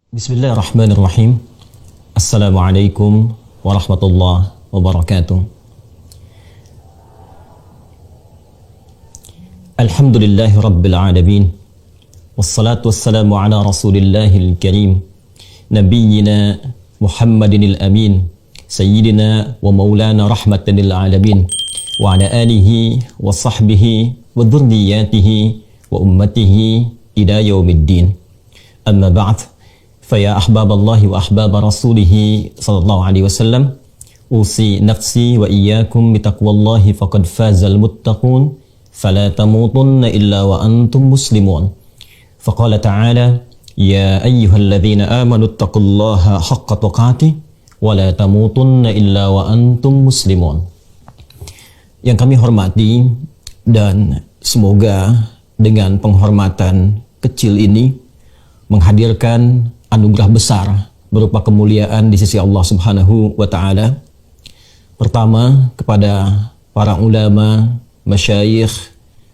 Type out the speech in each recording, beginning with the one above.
Bismillahirrahmanirrahim. Assalamualaikum warahmatullahi wabarakatuh. Alhamdulillahi rabbil alamin. Wassalatu wassalamu ala rasulillahil karim. Nabiyyina Muhammadinil amin. Sayyidina wa maulana rahmatan lil alamin. Wa ala alihi wa sahbihi wa dhurriyyatihi wa ummatihi ila yaumiddin. Amma ba'd. فيا أحباب الله وأحباب رسوله صلى الله عليه وسلم أوصي نفسي وإياكم بتقوى الله فقد فاز المتقون فلا تموتن إلا وأنتم مسلمون فقال تعالى يا أيها الذين آمنوا اتقوا الله حق تقاته ولا تموتن إلا وأنتم مسلمون. Yang kami hormati dan semoga dengan penghormatan kecil ini menghadirkan anugerah besar berupa kemuliaan di sisi Allah Subhanahu wa taala. Pertama, kepada para ulama, masyayikh,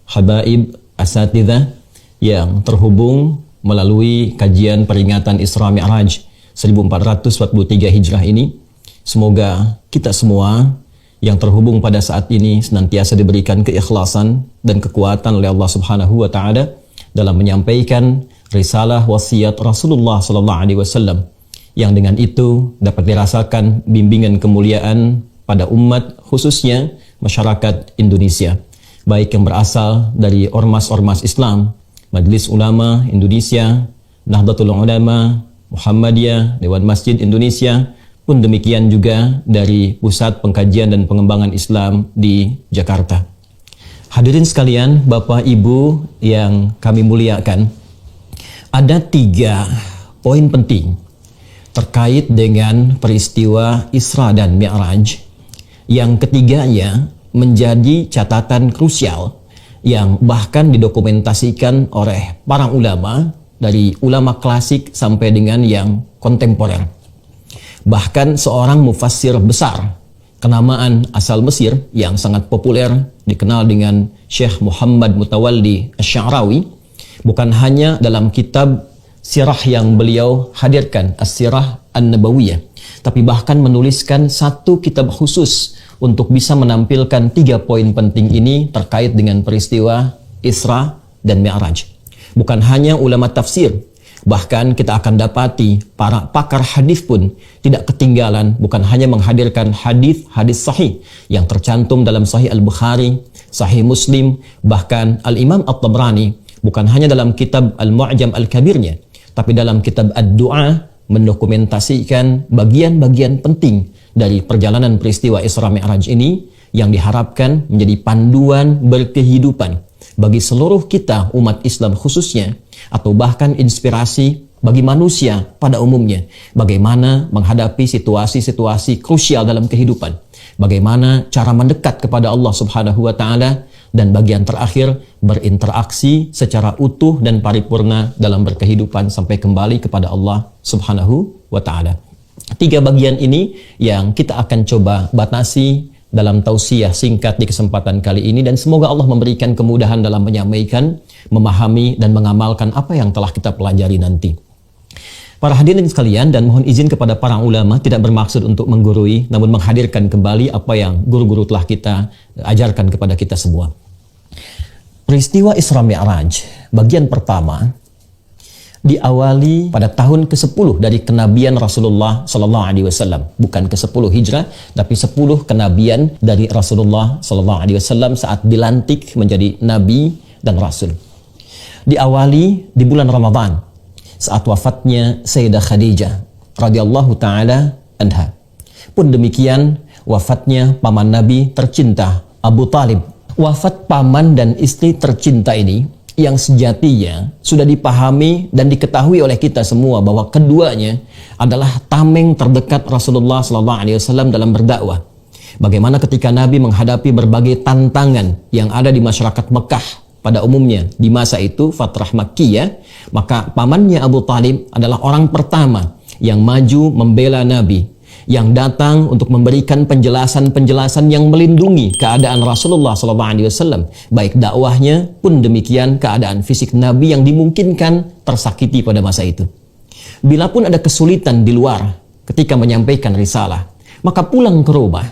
habaib, asatidzah yang terhubung melalui kajian peringatan Isra Mi'raj 1443 Hijrah ini. Semoga kita semua yang terhubung pada saat ini senantiasa diberikan keikhlasan dan kekuatan oleh Allah Subhanahu wa taala dalam menyampaikan risalah wasiat Rasulullah sallallahu alaihi wasallam yang dengan itu dapat dirasakan bimbingan kemuliaan pada umat, khususnya masyarakat Indonesia, baik yang berasal dari ormas-ormas Islam, Majelis Ulama Indonesia, Nahdlatul Ulama, Muhammadiyah, Dewan Masjid Indonesia, pun demikian juga dari Pusat Pengkajian dan Pengembangan Islam di Jakarta. Hadirin sekalian, Bapak Ibu yang kami muliakan, ada 3 poin penting terkait dengan peristiwa Isra dan Mi'raj. Yang ketiganya menjadi catatan krusial yang bahkan didokumentasikan oleh para ulama, dari ulama klasik sampai dengan yang kontemporer. Bahkan seorang mufassir besar kenamaan asal Mesir yang sangat populer dikenal dengan Syekh Muhammad Mutawalli Asy-Sya'rawi, bukan hanya dalam kitab sirah yang beliau hadirkan, As-Sirah An-Nabawiyah, tapi bahkan menuliskan satu kitab khusus untuk bisa menampilkan 3 poin penting ini terkait dengan peristiwa Isra dan Mi'raj. Bukan hanya ulama tafsir, bahkan kita akan dapati para pakar hadis pun tidak ketinggalan, bukan hanya menghadirkan hadis-hadis sahih yang tercantum dalam Sahih Al-Bukhari, Sahih Muslim, bahkan Al-Imam At-Tabrani bukan hanya dalam kitab Al-Mu'jam Al-Kabirnya, tapi dalam kitab Ad-Du'a mendokumentasikan bagian-bagian penting dari perjalanan peristiwa Isra Mi'raj ini yang diharapkan menjadi panduan berkehidupan bagi seluruh kita umat Islam khususnya, atau bahkan inspirasi bagi manusia pada umumnya, bagaimana menghadapi situasi-situasi krusial dalam kehidupan, bagaimana cara mendekat kepada Allah Subhanahu wa taala, dan bagian terakhir berinteraksi secara utuh dan paripurna dalam berkehidupan sampai kembali kepada Allah Subhanahu wa taala. 3 bagian ini yang kita akan coba batasi dalam tausiah singkat di kesempatan kali ini, dan semoga Allah memberikan kemudahan dalam menyampaikan, memahami, dan mengamalkan apa yang telah kita pelajari nanti. Para hadirin sekalian, dan mohon izin kepada para ulama, tidak bermaksud untuk menggurui, namun menghadirkan kembali apa yang guru-guru telah kita ajarkan kepada kita semua. Peristiwa Isra Mi'raj bagian pertama diawali pada tahun ke-10 dari kenabian Rasulullah sallallahu alaihi wasallam, bukan ke-10 Hijrah, tapi 10 kenabian dari Rasulullah sallallahu alaihi wasallam saat dilantik menjadi nabi dan rasul. Diawali di bulan Ramadan saat wafatnya Sayyidah Khadijah radhiyallahu taala anha. Pun demikian wafatnya paman Nabi tercinta Abu Talib. Wafat paman dan istri tercinta ini yang sejatinya sudah dipahami dan diketahui oleh kita semua bahwa keduanya adalah tameng terdekat Rasulullah SAW dalam berdakwah. Bagaimana ketika Nabi menghadapi berbagai tantangan yang ada di masyarakat Mekah pada umumnya di masa itu, Fatrah Makkiyah, maka pamannya Abu Talib adalah orang pertama yang maju membela Nabi, yang datang untuk memberikan penjelasan-penjelasan yang melindungi keadaan Rasulullah SAW, baik dakwahnya pun demikian keadaan fisik Nabi yang dimungkinkan tersakiti pada masa itu. Bila pun ada kesulitan di luar ketika menyampaikan risalah, maka pulang ke rumah.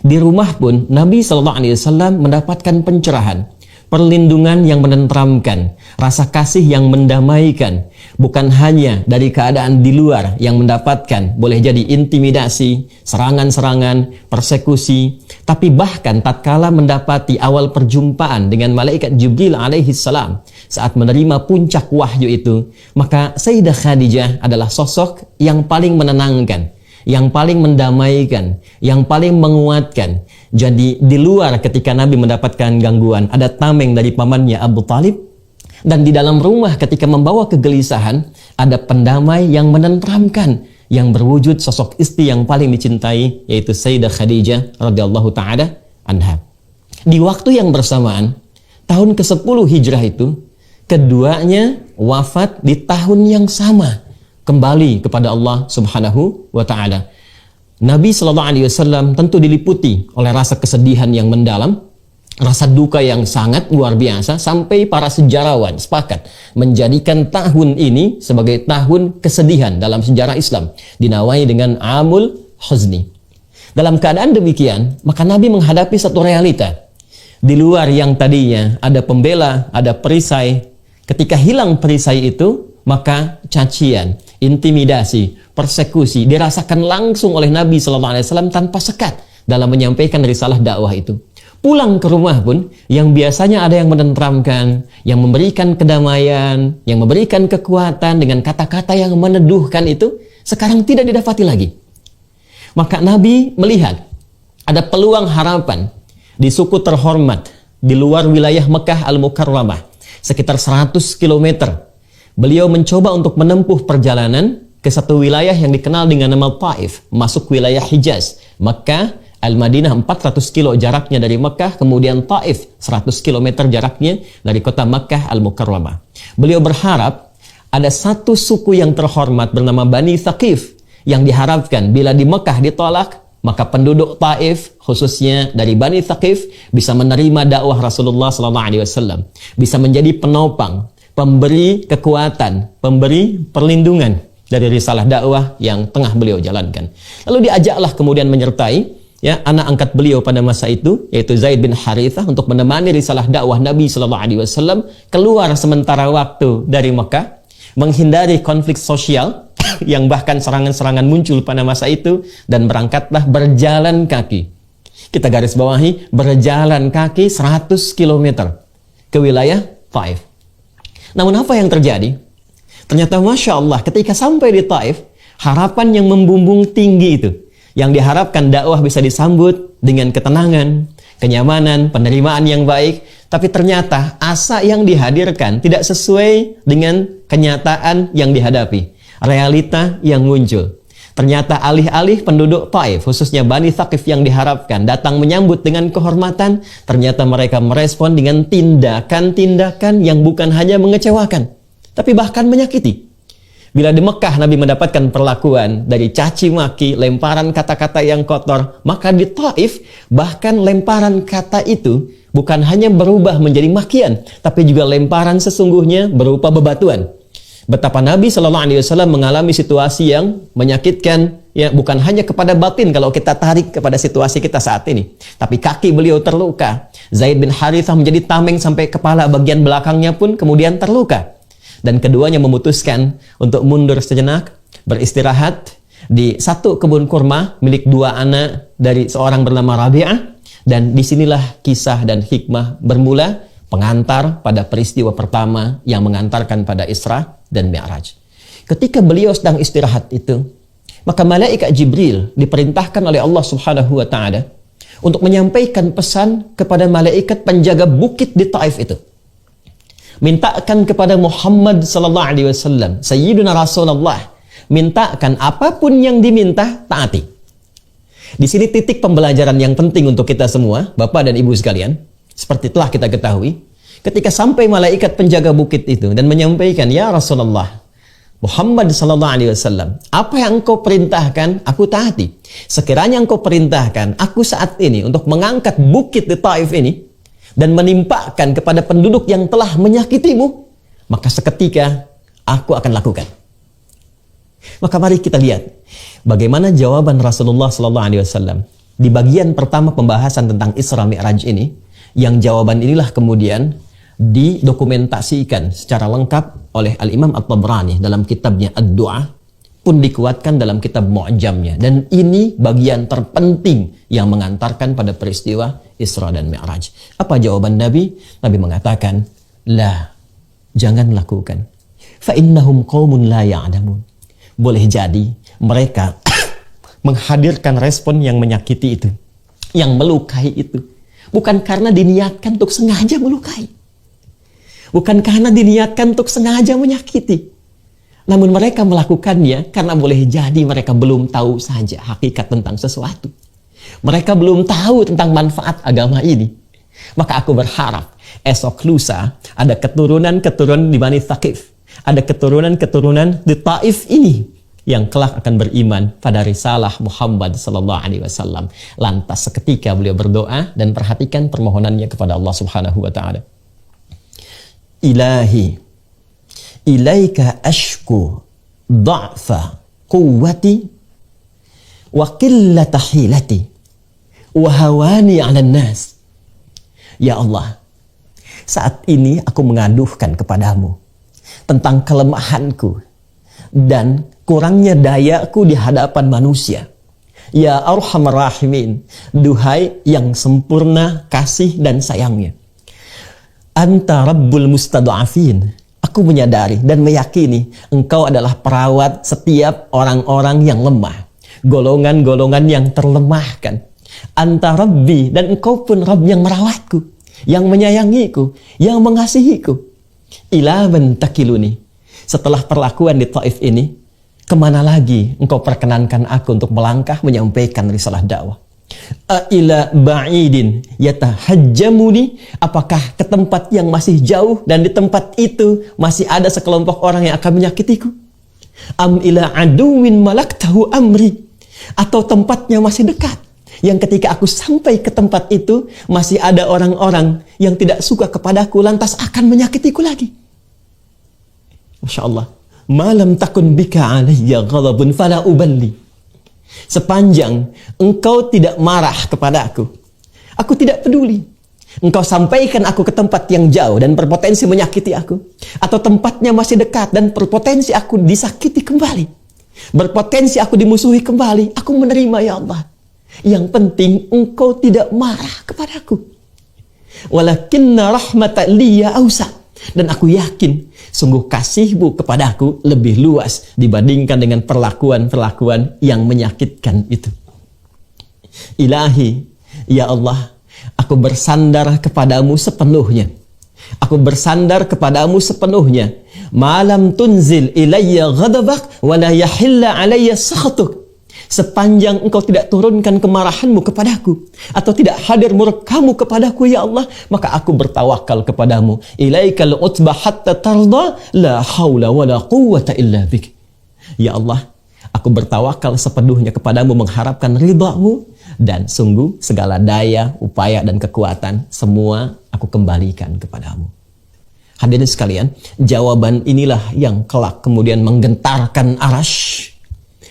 Di rumah pun Nabi SAW mendapatkan pencerahan, perlindungan yang menenteramkan, rasa kasih yang mendamaikan. Bukan hanya dari keadaan di luar yang mendapatkan, boleh jadi intimidasi, serangan-serangan, persekusi, tapi bahkan tatkala mendapati awal perjumpaan dengan malaikat Jibril alaihi salam saat menerima puncak wahyu itu, maka Sayyidah Khadijah adalah sosok yang paling menenangkan, yang paling mendamaikan, yang paling menguatkan. Jadi di luar ketika Nabi mendapatkan gangguan, ada tameng dari pamannya Abu Talib. Dan di dalam rumah ketika membawa kegelisahan, ada pendamai yang menenteramkan, yang berwujud sosok istri yang paling dicintai, yaitu Sayyidah Khadijah radhiyallahu ta'ala anha. Di waktu yang bersamaan, tahun ke-10 Hijrah itu, keduanya wafat di tahun yang sama, kembali kepada Allah Subhanahu wa ta'ala. Nabi SAW tentu diliputi oleh rasa kesedihan yang mendalam, rasa duka yang sangat luar biasa, sampai para sejarawan sepakat menjadikan tahun ini sebagai tahun kesedihan dalam sejarah Islam, dinawai dengan Amul Huzni. Dalam keadaan demikian, maka Nabi menghadapi satu realita. Di luar yang tadinya ada pembela, ada perisai, ketika hilang perisai itu, maka cacian, intimidasi, persekusi dirasakan langsung oleh Nabi SAW tanpa sekat dalam menyampaikan risalah dakwah itu. Pulang ke rumah pun, yang biasanya ada yang menenteramkan, yang memberikan kedamaian, yang memberikan kekuatan dengan kata-kata yang meneduhkan itu, sekarang tidak didapati lagi. Maka Nabi melihat ada peluang harapan di suku terhormat di luar wilayah Mekah Al-Mukarramah, sekitar 100 km. Beliau mencoba untuk menempuh perjalanan ke satu wilayah yang dikenal dengan nama Taif, masuk wilayah Hijaz. Mekah Al-Madinah 400 kilo jaraknya dari Mekah, kemudian Taif 100 km jaraknya dari kota Mekah Al-Mukarramah. Beliau berharap ada satu suku yang terhormat bernama Bani Thaqif, yang diharapkan bila di Mekah ditolak, maka penduduk Taif khususnya dari Bani Thaqif bisa menerima dakwah Rasulullah SAW, bisa menjadi penopang, pemberi kekuatan, pemberi perlindungan dari risalah dakwah yang tengah beliau jalankan. Lalu diajaklah kemudian menyertai anak angkat beliau pada masa itu, yaitu Zaid bin Harithah, untuk menemani risalah dakwah Nabi SAW keluar sementara waktu dari Mekah, menghindari konflik sosial yang bahkan serangan-serangan muncul pada masa itu, dan berangkatlah berjalan kaki. Kita garis bawahi, berjalan kaki 100 km ke wilayah Taif. Namun apa yang terjadi? Ternyata Masya Allah, ketika sampai di Taif, harapan yang membumbung tinggi itu, yang diharapkan dakwah bisa disambut dengan ketenangan, kenyamanan, penerimaan yang baik, tapi ternyata asa yang dihadirkan tidak sesuai dengan kenyataan yang dihadapi, realita yang muncul. Ternyata alih-alih penduduk Taif, khususnya Bani Thaqif yang diharapkan datang menyambut dengan kehormatan, ternyata mereka merespon dengan tindakan-tindakan yang bukan hanya mengecewakan, tapi bahkan menyakiti. Bila di Mekah Nabi mendapatkan perlakuan dari caci maki, lemparan kata-kata yang kotor, maka di Taif bahkan lemparan kata itu bukan hanya berubah menjadi makian, tapi juga lemparan sesungguhnya berupa bebatuan. Betapa Nabi SAW mengalami situasi yang menyakitkan, ya, bukan hanya kepada batin kalau kita tarik kepada situasi kita saat ini, tapi kaki beliau terluka. Zaid bin Harithah menjadi tameng sampai kepala bagian belakangnya pun kemudian terluka. Dan keduanya memutuskan untuk mundur sejenak, beristirahat di satu kebun kurma milik dua anak dari seorang bernama Rabi'ah. Dan disinilah kisah dan hikmah bermula, pengantar pada peristiwa pertama yang mengantarkan pada Isra dan Mi'raj. Ketika beliau sedang istirahat itu, maka malaikat Jibril diperintahkan oleh Allah Subhanahu wa Ta'ala untuk menyampaikan pesan kepada malaikat penjaga bukit di Taif itu. Mintakan kepada Muhammad sallallahu alaihi wasallam, Sayyiduna Rasulullah, mintakan apapun yang diminta, taati. Di sini titik pembelajaran yang penting untuk kita semua, Bapak dan Ibu sekalian. Seperti telah kita ketahui, ketika sampai malaikat penjaga bukit itu dan menyampaikan, ya Rasulullah Muhammad sallallahu alaihi wasallam, apa yang engkau perintahkan, aku taati. Sekiranya engkau perintahkan aku saat ini untuk mengangkat bukit di Taif ini dan menimpakan kepada penduduk yang telah menyakitimu, maka seketika aku akan lakukan. Maka mari kita lihat bagaimana jawaban Rasulullah SAW di bagian pertama pembahasan tentang Isra Mi'raj ini, yang jawaban inilah kemudian didokumentasikan secara lengkap oleh Al-Imam At-Tabrani dalam kitabnya Ad-Du'a, pun dikuatkan dalam kitab Mu'jamnya. Dan ini bagian terpenting yang mengantarkan pada peristiwa Isra dan Mi'raj. Apa jawaban Nabi? Nabi mengatakan, la, jangan lakukan. Fa'innahum qawmun la ya'lamun. Boleh jadi mereka menghadirkan respon yang menyakiti itu, yang melukai itu, bukan karena diniatkan untuk sengaja melukai, bukan karena diniatkan untuk sengaja menyakiti, namun mereka melakukannya karena boleh jadi mereka belum tahu saja hakikat tentang sesuatu. Mereka belum tahu tentang manfaat agama ini. Maka aku berharap esok lusa ada keturunan-keturunan di Bani Thaqif, ada keturunan-keturunan di Taif ini yang kelak akan beriman pada risalah Muhammad sallallahu alaihi wasallam. Lantas seketika beliau berdoa dan perhatikan permohonannya kepada Allah Subhanahu wa taala. Ilahi, ilaika ashku dha'fa quwwati wa qillata hilati wa hawani 'alan nas. Ya Allah, saat ini aku mengaduhkan kepadamu tentang kelemahanku dan kurangnya dayaku di hadapan manusia. Ya Arhamar Rahimin, duhai yang sempurna kasih dan sayangnya. Anta Rabbul Mustad'afin. Aku menyadari dan meyakini Engkau adalah perawat setiap orang-orang yang lemah, golongan-golongan yang terlemahkan. Anta Rabbi, dan Engkau pun Rabb yang merawatku, yang menyayangiku, yang mengasihiku. Ila man takiluni. Setelah perlakuan di Taif ini, kemana lagi Engkau perkenankan aku untuk melangkah menyampaikan risalah dakwah? Ila ba'idin yatahajjamuni. Apakah ke tempat yang masih jauh dan di tempat itu masih ada sekelompok orang yang akan menyakitiku? Am ila aduwin malaktahu amri. Atau tempatnya masih dekat, yang ketika aku sampai ke tempat itu masih ada orang-orang yang tidak suka kepadaku lantas akan menyakitiku lagi. Masya Allah. Malam takun bika alayya ghadabun fala uballi. Sepanjang engkau tidak marah kepadaku, aku tidak peduli. Engkau sampaikan aku ke tempat yang jauh dan berpotensi menyakiti aku, atau tempatnya masih dekat dan berpotensi aku disakiti kembali, berpotensi aku dimusuhi kembali, aku menerima ya Allah. Yang penting engkau tidak marah kepadaku. Walakinna rahmatan liya awsa. Dan aku yakin sungguh kasihmu kepadaku lebih luas dibandingkan dengan perlakuan-perlakuan yang menyakitkan itu. Ilahi, ya Allah, aku bersandar kepadamu sepenuhnya. Aku bersandar kepadamu sepenuhnya. Malam tunzil ilayya ghadabak wa la yahilla alayya sakhatuk. Sepanjang engkau tidak turunkan kemarahanmu kepadaku, atau tidak hadir murkamu kepadaku ya Allah, maka aku bertawakal kepadamu. Ilaikal utbah hatta tarda, la hawla wa la quwwata illa bik. Ya Allah, aku bertawakal sepenuhnya kepadamu mengharapkan ridhamu, dan sungguh segala daya, upaya dan kekuatan semua aku kembalikan kepadamu. Hadirin sekalian, jawaban inilah yang kelak kemudian menggentarkan arasy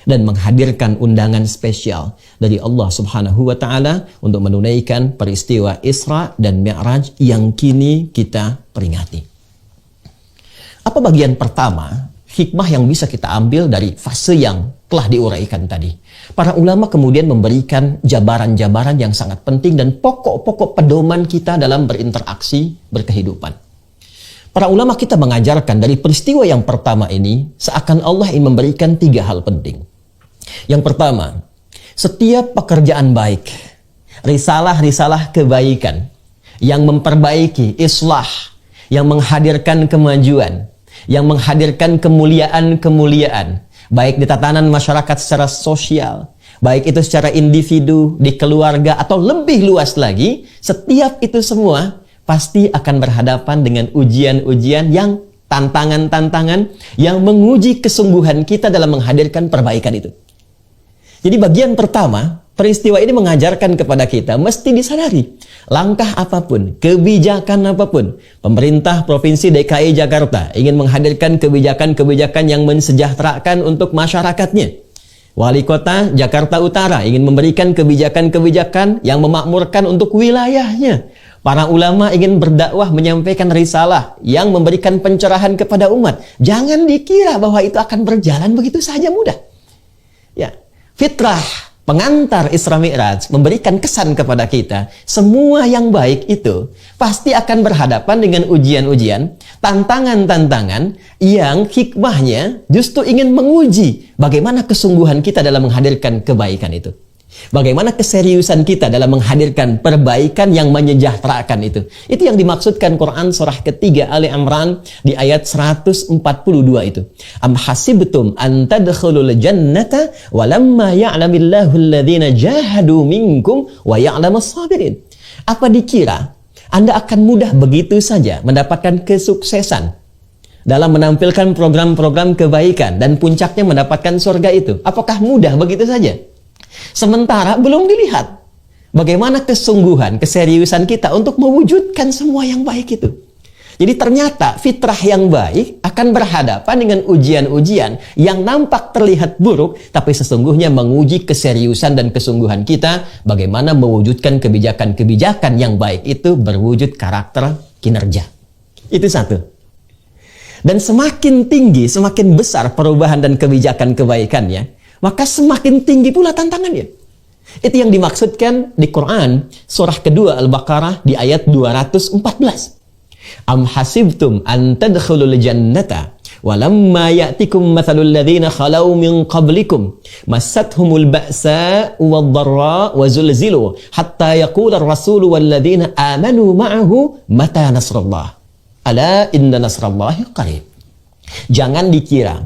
dan menghadirkan undangan spesial dari Allah Subhanahu wa taala untuk menunaikan peristiwa Isra dan Mi'raj yang kini kita peringati. Apa bagian pertama hikmah yang bisa kita ambil dari fase yang telah diuraikan tadi? Para ulama kemudian memberikan jabaran-jabaran yang sangat penting dan pokok-pokok pedoman kita dalam berinteraksi berkehidupan. Para ulama kita mengajarkan dari peristiwa yang pertama ini seakan Allah ingin memberikan 3 hal penting. Yang pertama, setiap pekerjaan baik, risalah-risalah kebaikan yang memperbaiki, islah, yang menghadirkan kemajuan, yang menghadirkan kemuliaan-kemuliaan, baik di tatanan masyarakat secara sosial, baik itu secara individu, di keluarga, atau lebih luas lagi, setiap itu semua pasti akan berhadapan dengan ujian-ujian yang tantangan-tantangan yang menguji kesungguhan kita dalam menghadirkan perbaikan itu. Jadi bagian pertama peristiwa ini mengajarkan kepada kita mesti disadari, langkah apapun, kebijakan apapun, pemerintah Provinsi DKI Jakarta ingin menghadirkan kebijakan-kebijakan yang mensejahterakan untuk masyarakatnya. Wali Kota Jakarta Utara ingin memberikan kebijakan-kebijakan yang memakmurkan untuk wilayahnya. Para ulama ingin berdakwah menyampaikan risalah yang memberikan pencerahan kepada umat. Jangan dikira bahwa itu akan berjalan begitu saja mudah. Ya, fitrah pengantar Isra Mi'raj memberikan kesan kepada kita, semua yang baik itu pasti akan berhadapan dengan ujian-ujian, tantangan-tantangan yang hikmahnya justru ingin menguji bagaimana kesungguhan kita dalam menghadirkan kebaikan itu. Bagaimana keseriusan kita dalam menghadirkan perbaikan yang menyejahterakan itu. Itu yang dimaksudkan Quran surah ketiga Ali Imran di ayat 142 itu. Am hasibtum an tadkhulul jannata walamma ya'lamillahu alladhina jahadu minkum wa ya'lamas sabirin. Apa dikira Anda akan mudah begitu saja mendapatkan kesuksesan dalam menampilkan program-program kebaikan dan puncaknya mendapatkan surga itu? Apakah mudah begitu saja? Sementara belum dilihat bagaimana kesungguhan, keseriusan kita untuk mewujudkan semua yang baik itu. Jadi ternyata fitrah yang baik akan berhadapan dengan ujian-ujian yang nampak terlihat buruk, tapi sesungguhnya menguji keseriusan dan kesungguhan kita bagaimana mewujudkan kebijakan-kebijakan yang baik itu berwujud karakter kinerja. Itu satu. Dan semakin tinggi, semakin besar perubahan dan kebijakan kebaikannya, maka semakin tinggi pula tantangannya. Itu yang dimaksudkan di Quran surah kedua Al-Baqarah di ayat 214. Am hasibtum an tadkhulul jannata walamma ya'tikum mathalul ladzina khalau min qablikum massathumul ba'sa wad-dharra wa zulzilu hatta yaqula ar-rasulu wal ladzina amanu ma'ahu mata nasrullah ala inna nasrallahi qarib. Jangan dikira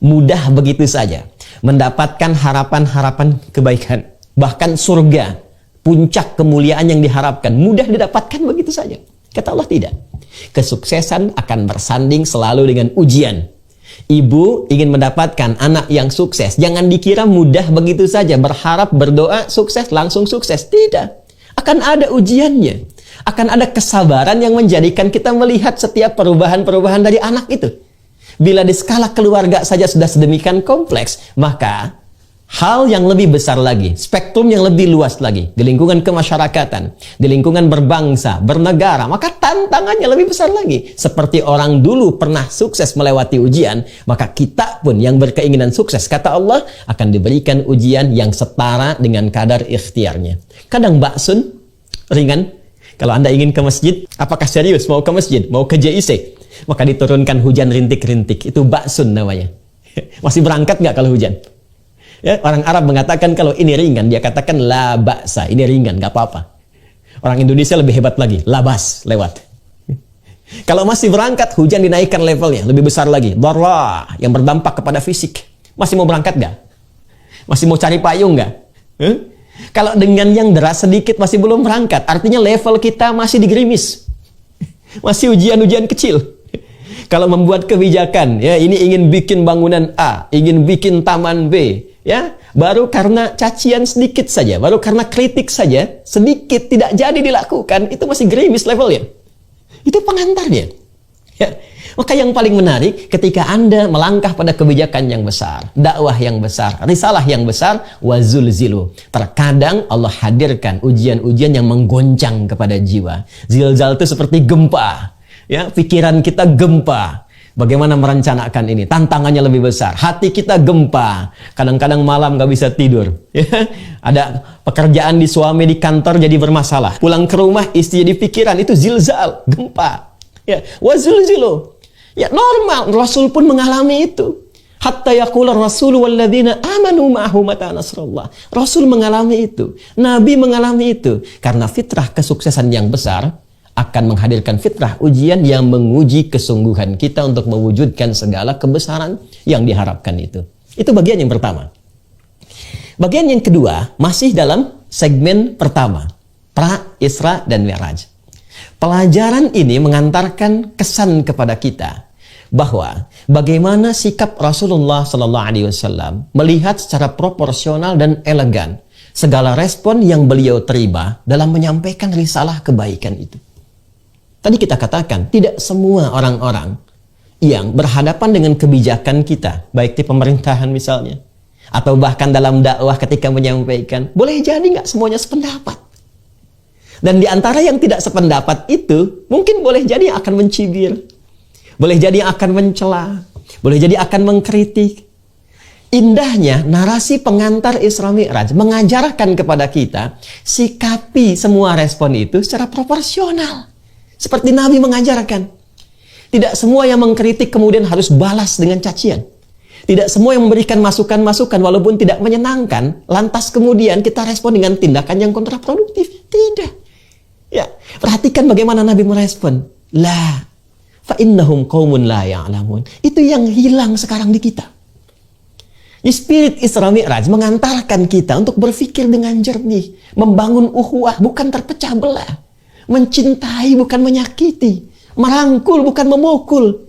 mudah begitu saja mendapatkan harapan-harapan kebaikan, bahkan surga, puncak kemuliaan yang diharapkan, mudah didapatkan begitu saja. Kata Allah tidak. Kesuksesan akan bersanding selalu dengan ujian. Ibu ingin mendapatkan anak yang sukses, jangan dikira mudah begitu saja, berharap, berdoa, sukses, langsung sukses. Tidak. Akan ada ujiannya. Akan ada kesabaran yang menjadikan kita melihat setiap perubahan-perubahan dari anak itu. Bila di skala keluarga saja sudah sedemikian kompleks, maka hal yang lebih besar lagi, spektrum yang lebih luas lagi, di lingkungan kemasyarakatan, di lingkungan berbangsa, bernegara, maka tantangannya lebih besar lagi. Seperti orang dulu pernah sukses melewati ujian, maka kita pun yang berkeinginan sukses, kata Allah, akan diberikan ujian yang setara dengan kadar ikhtiarnya. Kadang baksun, ringan. Kalau Anda ingin ke masjid, apakah serius mau ke masjid, mau ke JIC? Maka diturunkan hujan rintik-rintik. Itu baksun namanya. Masih berangkat nggak kalau hujan? Ya, orang Arab mengatakan kalau ini ringan, dia katakan la ba'sa, ini ringan, nggak apa-apa. Orang Indonesia lebih hebat lagi, labas, lewat. Kalau masih berangkat, hujan dinaikkan levelnya, lebih besar lagi. Darra, yang berdampak kepada fisik. Masih mau berangkat nggak? Masih mau cari payung nggak? Kalau dengan yang deras sedikit masih belum berangkat, artinya level kita masih digerimis. Masih ujian-ujian kecil. Kalau membuat kebijakan, ya ini ingin bikin bangunan A, ingin bikin taman B, ya baru karena cacian sedikit saja, baru karena kritik saja, sedikit tidak jadi dilakukan, itu masih gerimis levelnya. Itu pengantarnya. Ya. Maka yang paling menarik ketika Anda melangkah pada kebijakan yang besar, dakwah yang besar, risalah yang besar, wazulzilu. Terkadang Allah hadirkan ujian-ujian yang menggoncang kepada jiwa. Zilzal itu seperti gempa. Ya, pikiran kita gempa. Bagaimana merencanakan ini? Tantangannya lebih besar. Hati kita gempa. Kadang-kadang malam nggak bisa tidur. Ya, ada pekerjaan di suami di kantor jadi bermasalah. Pulang ke rumah istri jadi pikiran. Itu zilzal, gempa. Ya, wazulzilu. Ya, normal. Rasul pun mengalami itu. Hatta yaqula ar-rasulu walladzina amanu ma'ahu mata nasrullah. Rasul mengalami itu. Nabi mengalami itu. Karena fitrah kesuksesan yang besar akan menghadirkan fitrah ujian yang menguji kesungguhan kita untuk mewujudkan segala kebesaran yang diharapkan itu. Itu bagian yang pertama. Bagian yang kedua masih dalam segmen pertama, Pra, Isra, dan Mi'raj. Pelajaran ini mengantarkan kesan kepada kita bahwa bagaimana sikap Rasulullah SAW melihat secara proporsional dan elegan segala respon yang beliau terima dalam menyampaikan risalah kebaikan itu. Tadi kita katakan, tidak semua orang-orang yang berhadapan dengan kebijakan kita, baik di pemerintahan misalnya, atau bahkan dalam dakwah ketika menyampaikan, boleh jadi nggak semuanya sependapat. Dan di antara yang tidak sependapat itu, mungkin boleh jadi akan mencibir, boleh jadi akan mencela, boleh jadi akan mengkritik. Indahnya narasi pengantar Isra Mi'raj mengajarkan kepada kita sikapi semua respon itu secara proporsional. Seperti Nabi mengajarkan. Tidak semua yang mengkritik kemudian harus balas dengan cacian. Tidak semua yang memberikan masukan-masukan walaupun tidak menyenangkan, lantas kemudian kita respon dengan tindakan yang kontraproduktif. Tidak. Ya, perhatikan bagaimana Nabi merespon. La fa innahum qaumun la ya'lamun. Itu yang hilang sekarang di kita. Di spirit Isra Mi'raj mengantarkan kita untuk berpikir dengan jernih, membangun ukhuwah bukan terpecah belah, mencintai bukan menyakiti, merangkul bukan memukul.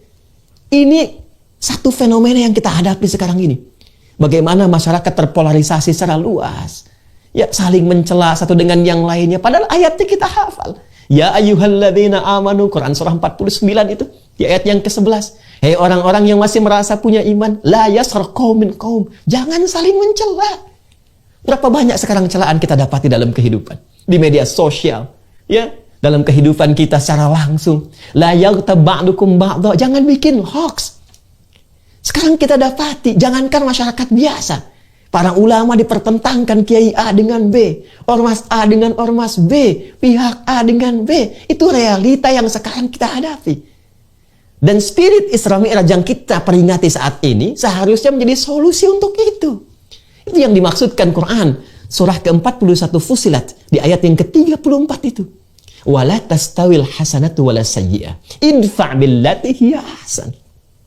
Ini satu fenomena yang kita hadapi sekarang ini. Bagaimana masyarakat terpolarisasi secara luas, ya saling mencela satu dengan yang lainnya. Padahal ayatnya kita hafal. Ya ayyuhalladzina amanu, Quran surah 49 itu, di ayat yang ke-11. Hei orang-orang yang masih merasa punya iman, la yaskhar qaumin qaum. Jangan saling mencela. Berapa banyak sekarang celaan kita dapati dalam kehidupan, di media sosial, ya, dalam kehidupan kita secara langsung. La yaghtab ba'dukum ba'dha. Jangan bikin hoax. Sekarang kita dapati, jangankan masyarakat biasa, para ulama dipertentangkan kiai A dengan B, ormas A dengan ormas B, pihak A dengan B. Itu realita yang sekarang kita hadapi. Dan spirit Isra Mi'raj yang kita peringati saat ini seharusnya menjadi solusi untuk itu. Itu yang dimaksudkan Quran. Surah ke-41 Fussilat di ayat yang ke-34 itu. Wala tastawil hasanatu wala sayyi'ah. Idfa' billati hiya ahsan.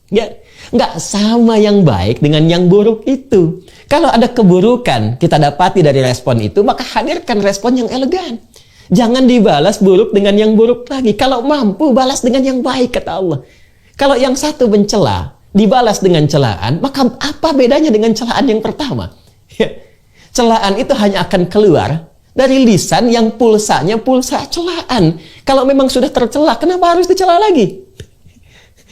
Ya, nggak sama yang baik dengan yang buruk itu. Kalau ada keburukan kita dapati dari respon itu, maka hadirkan respon yang elegan. Jangan dibalas buruk dengan yang buruk lagi. Kalau mampu, balas dengan yang baik, kata Allah. Kalau yang satu mencela, dibalas dengan celaan, maka apa bedanya dengan celaan yang pertama? Celaan itu hanya akan keluar dari lisan yang pulsanya pulsa celaan. Kalau memang sudah tercela, kenapa harus dicela lagi?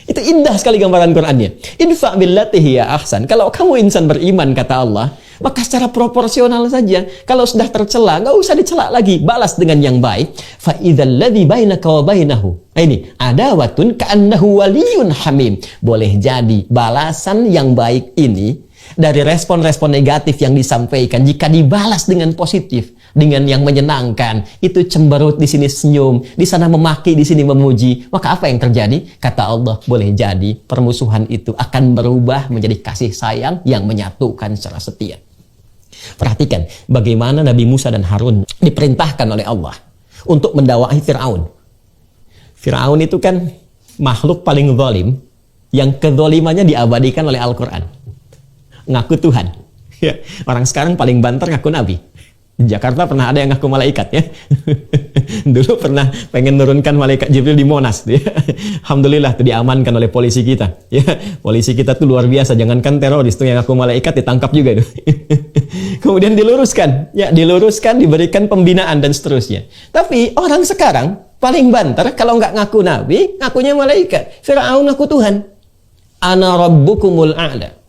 Itu indah sekali gambaran Qur'annya. Idfa' billati hiya ahsan. Kalau kamu insan beriman, kata Allah, maka secara proporsional saja. Kalau sudah tercela, nggak usah dicela lagi. Balas dengan yang baik. Fa idzal ladzi bainaka wa bainahu. Ini adawatun ka'annahu waliyyun hamim. Boleh jadi balasan yang baik ini dari respon-respon negatif yang disampaikan, jika dibalas dengan positif, dengan yang menyenangkan, itu cemberut, di sini senyum, di sana memaki, di sini memuji, maka apa yang terjadi? Kata Allah, boleh jadi permusuhan itu akan berubah menjadi kasih sayang yang menyatukan secara setia. Perhatikan bagaimana Nabi Musa dan Harun diperintahkan oleh Allah untuk mendakwahi Fir'aun. Fir'aun itu kan makhluk paling zalim yang kezalimannya diabadikan oleh Al-Quran. Ngaku Tuhan. Ya, orang sekarang paling banter ngaku Nabi. Di Jakarta pernah ada yang ngaku malaikat, ya. Dulu pernah pengen nurunkan malaikat Jibril di Monas, ya. Alhamdulillah tuh diamankan oleh polisi kita. Ya, polisi kita tuh luar biasa. Jangankan teroris tuh yang ngaku malaikat ditangkap juga itu. Kemudian diluruskan, ya, diberikan pembinaan dan seterusnya. Tapi orang sekarang paling banter kalau nggak ngaku Nabi, ngakunya malaikat. Fir'aun ngaku Tuhan. Ana rabbukumul a'la.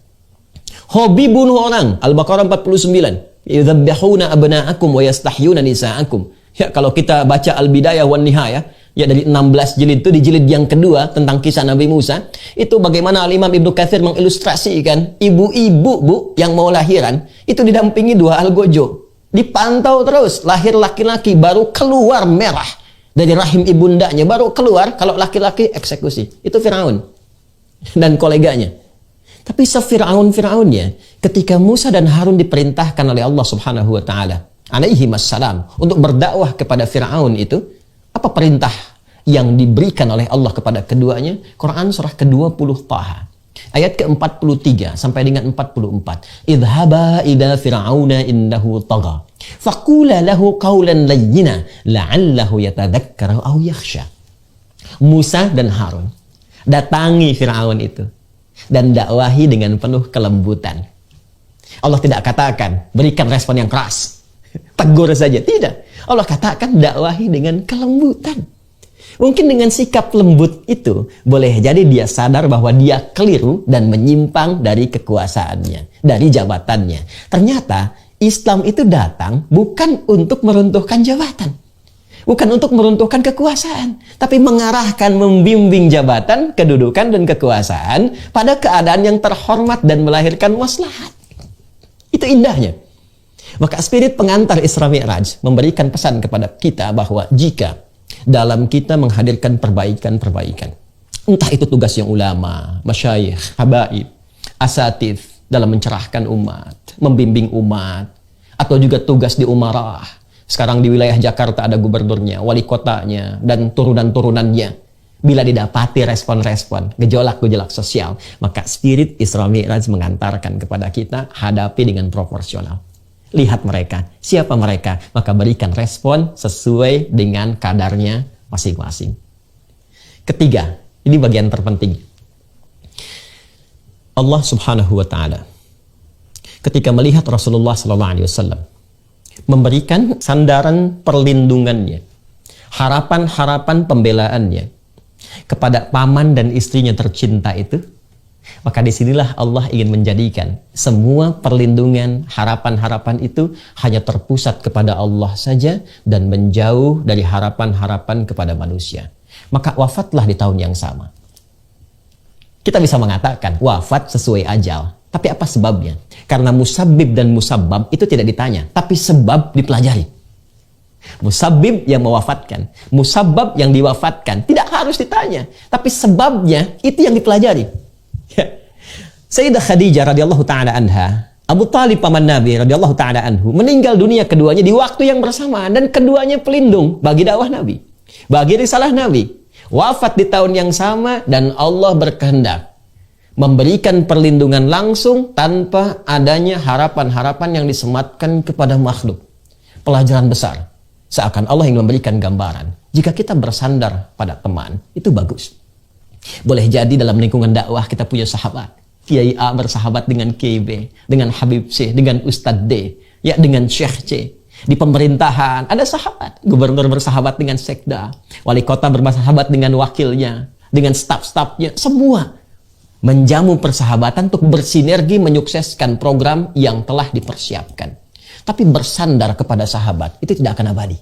Hobi bunuh orang, Al-Baqarah 49. Yudzabbihuna abna'akum wa yastahyuna nisa'akum. Ya, kalau kita baca Al-Bidayah wan Nihayah, ya dari 16 jilid itu, di jilid yang kedua tentang kisah Nabi Musa, itu bagaimana Al-Imam Ibnu Katsir mengilustrasikan ibu-ibu, Bu, yang mau lahiran, itu didampingi dua algojo. Dipantau terus, lahir laki-laki baru keluar merah dari rahim ibundanya, baru keluar, kalau laki-laki eksekusi. Itu Firaun dan koleganya. Tapi sefir'aun-fir'aunnya, ketika Musa dan Harun diperintahkan oleh Allah Subhanahu wa taala alaihi wassalam untuk berdakwah kepada Fir'aun itu, apa perintah yang diberikan oleh Allah kepada keduanya? Quran surah ke-20 Taha ayat ke-43 sampai dengan 44. Idhaba ila fir'auna innahu tagha faqula lahu qawlan layyina la'allahu yatadhakkaru aw yakhsha. Musa dan Harun datangi Fir'aun itu dan dakwahi dengan penuh kelembutan. Allah tidak katakan berikan respon yang keras. tegur saja. Tidak. Allah katakan dakwahi dengan kelembutan. Mungkin dengan sikap lembut itu, boleh jadi dia sadar bahwa dia keliru dan menyimpang dari kekuasaannya, dari jabatannya. Ternyata Islam itu datang bukan untuk meruntuhkan jabatan. Bukan untuk meruntuhkan kekuasaan. Tapi mengarahkan, membimbing jabatan, kedudukan, dan kekuasaan pada keadaan yang terhormat dan melahirkan maslahat. Itu indahnya. Maka spirit pengantar Isra Mi'raj memberikan pesan kepada kita bahwa jika dalam kita menghadirkan perbaikan-perbaikan, entah itu tugas yang ulama, masyayikh, habaib, asatidz dalam mencerahkan umat, membimbing umat, atau juga tugas di umarah. Sekarang di wilayah Jakarta ada gubernurnya, wali kotanya, dan turunan-turunannya. Bila didapati respon-respon, gejolak-gejolak sosial, maka spirit Isra Mi'raj mengantarkan kepada kita hadapi dengan proporsional. Lihat mereka, siapa mereka, maka berikan respon sesuai dengan kadarnya masing-masing. Ketiga, ini bagian terpenting. Allah Subhanahu wa Ta'ala ketika melihat Rasulullah SAW memberikan sandaran perlindungannya, harapan-harapan pembelaannya kepada paman dan istrinya tercinta itu, maka disinilah Allah ingin menjadikan semua perlindungan, harapan-harapan itu hanya terpusat kepada Allah saja dan menjauh dari harapan-harapan kepada manusia. Maka wafatlah di tahun yang sama. Kita bisa mengatakan wafat sesuai ajal. Tapi apa sebabnya? Karena musabbib dan musabbab itu tidak ditanya, tapi sebab dipelajari. Musabbib yang mewafatkan, musabbab yang diwafatkan tidak harus ditanya, tapi sebabnya itu yang dipelajari. Sayyidah Khadijah radhiyallahu taala anha, Abu Talib paman Nabi radhiyallahu taala anhu meninggal dunia keduanya di waktu yang bersamaan dan keduanya pelindung bagi dakwah Nabi, bagi risalah Nabi. Wafat di tahun yang sama dan Allah berkehendak memberikan perlindungan langsung tanpa adanya harapan-harapan yang disematkan kepada makhluk. Pelajaran besar. Seakan Allah yang memberikan gambaran. Jika kita bersandar pada teman, itu bagus. Boleh jadi dalam lingkungan dakwah kita punya sahabat. Kiai A bersahabat dengan Kiai B, dengan Habib C, dengan Ustadz D, ya dengan Syekh C. Di pemerintahan ada sahabat, gubernur bersahabat dengan sekda, wali kota bersahabat dengan wakilnya, dengan staf-stafnya, semua menjamu persahabatan untuk bersinergi menyukseskan program yang telah dipersiapkan. Tapi bersandar kepada sahabat itu tidak akan abadi.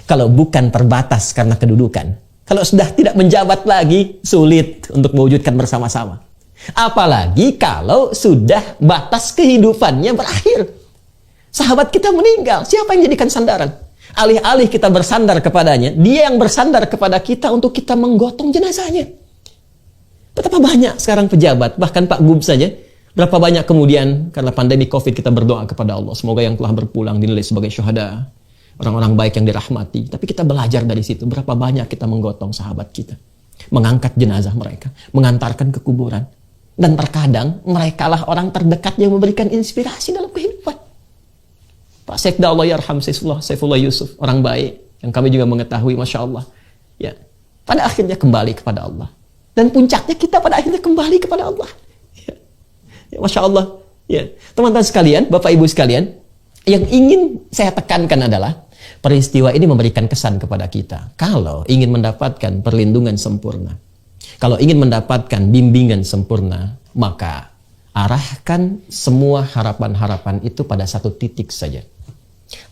Kalau bukan terbatas karena kedudukan, kalau sudah tidak menjabat lagi, sulit untuk mewujudkan bersama-sama. Apalagi kalau sudah batas kehidupannya berakhir. Sahabat kita meninggal, siapa yang jadikan sandaran? Alih-alih kita bersandar kepadanya, dia yang bersandar kepada kita untuk kita menggotong jenazahnya. Betapa banyak sekarang pejabat, bahkan Pak Gub saja, berapa banyak kemudian karena pandemi COVID kita berdoa kepada Allah, semoga yang telah berpulang dinilai sebagai syuhada, orang-orang baik yang dirahmati. Tapi kita belajar dari situ, berapa banyak kita menggotong sahabat kita, mengangkat jenazah mereka, mengantarkan ke kuburan. Dan terkadang merekalah orang terdekat yang memberikan inspirasi dalam kehidupan. Pak Sekda Allah yarham Saifullah Yusuf, orang baik yang kami juga mengetahui, Masya Allah, ya, pada akhirnya kembali kepada Allah. Dan puncaknya kita pada akhirnya kembali kepada Allah. Ya, Masya Allah. Ya, teman-teman sekalian, Bapak Ibu sekalian, yang ingin saya tekankan adalah peristiwa ini memberikan kesan kepada kita. Kalau ingin mendapatkan perlindungan sempurna, kalau ingin mendapatkan bimbingan sempurna, maka arahkan semua harapan-harapan itu pada satu titik saja.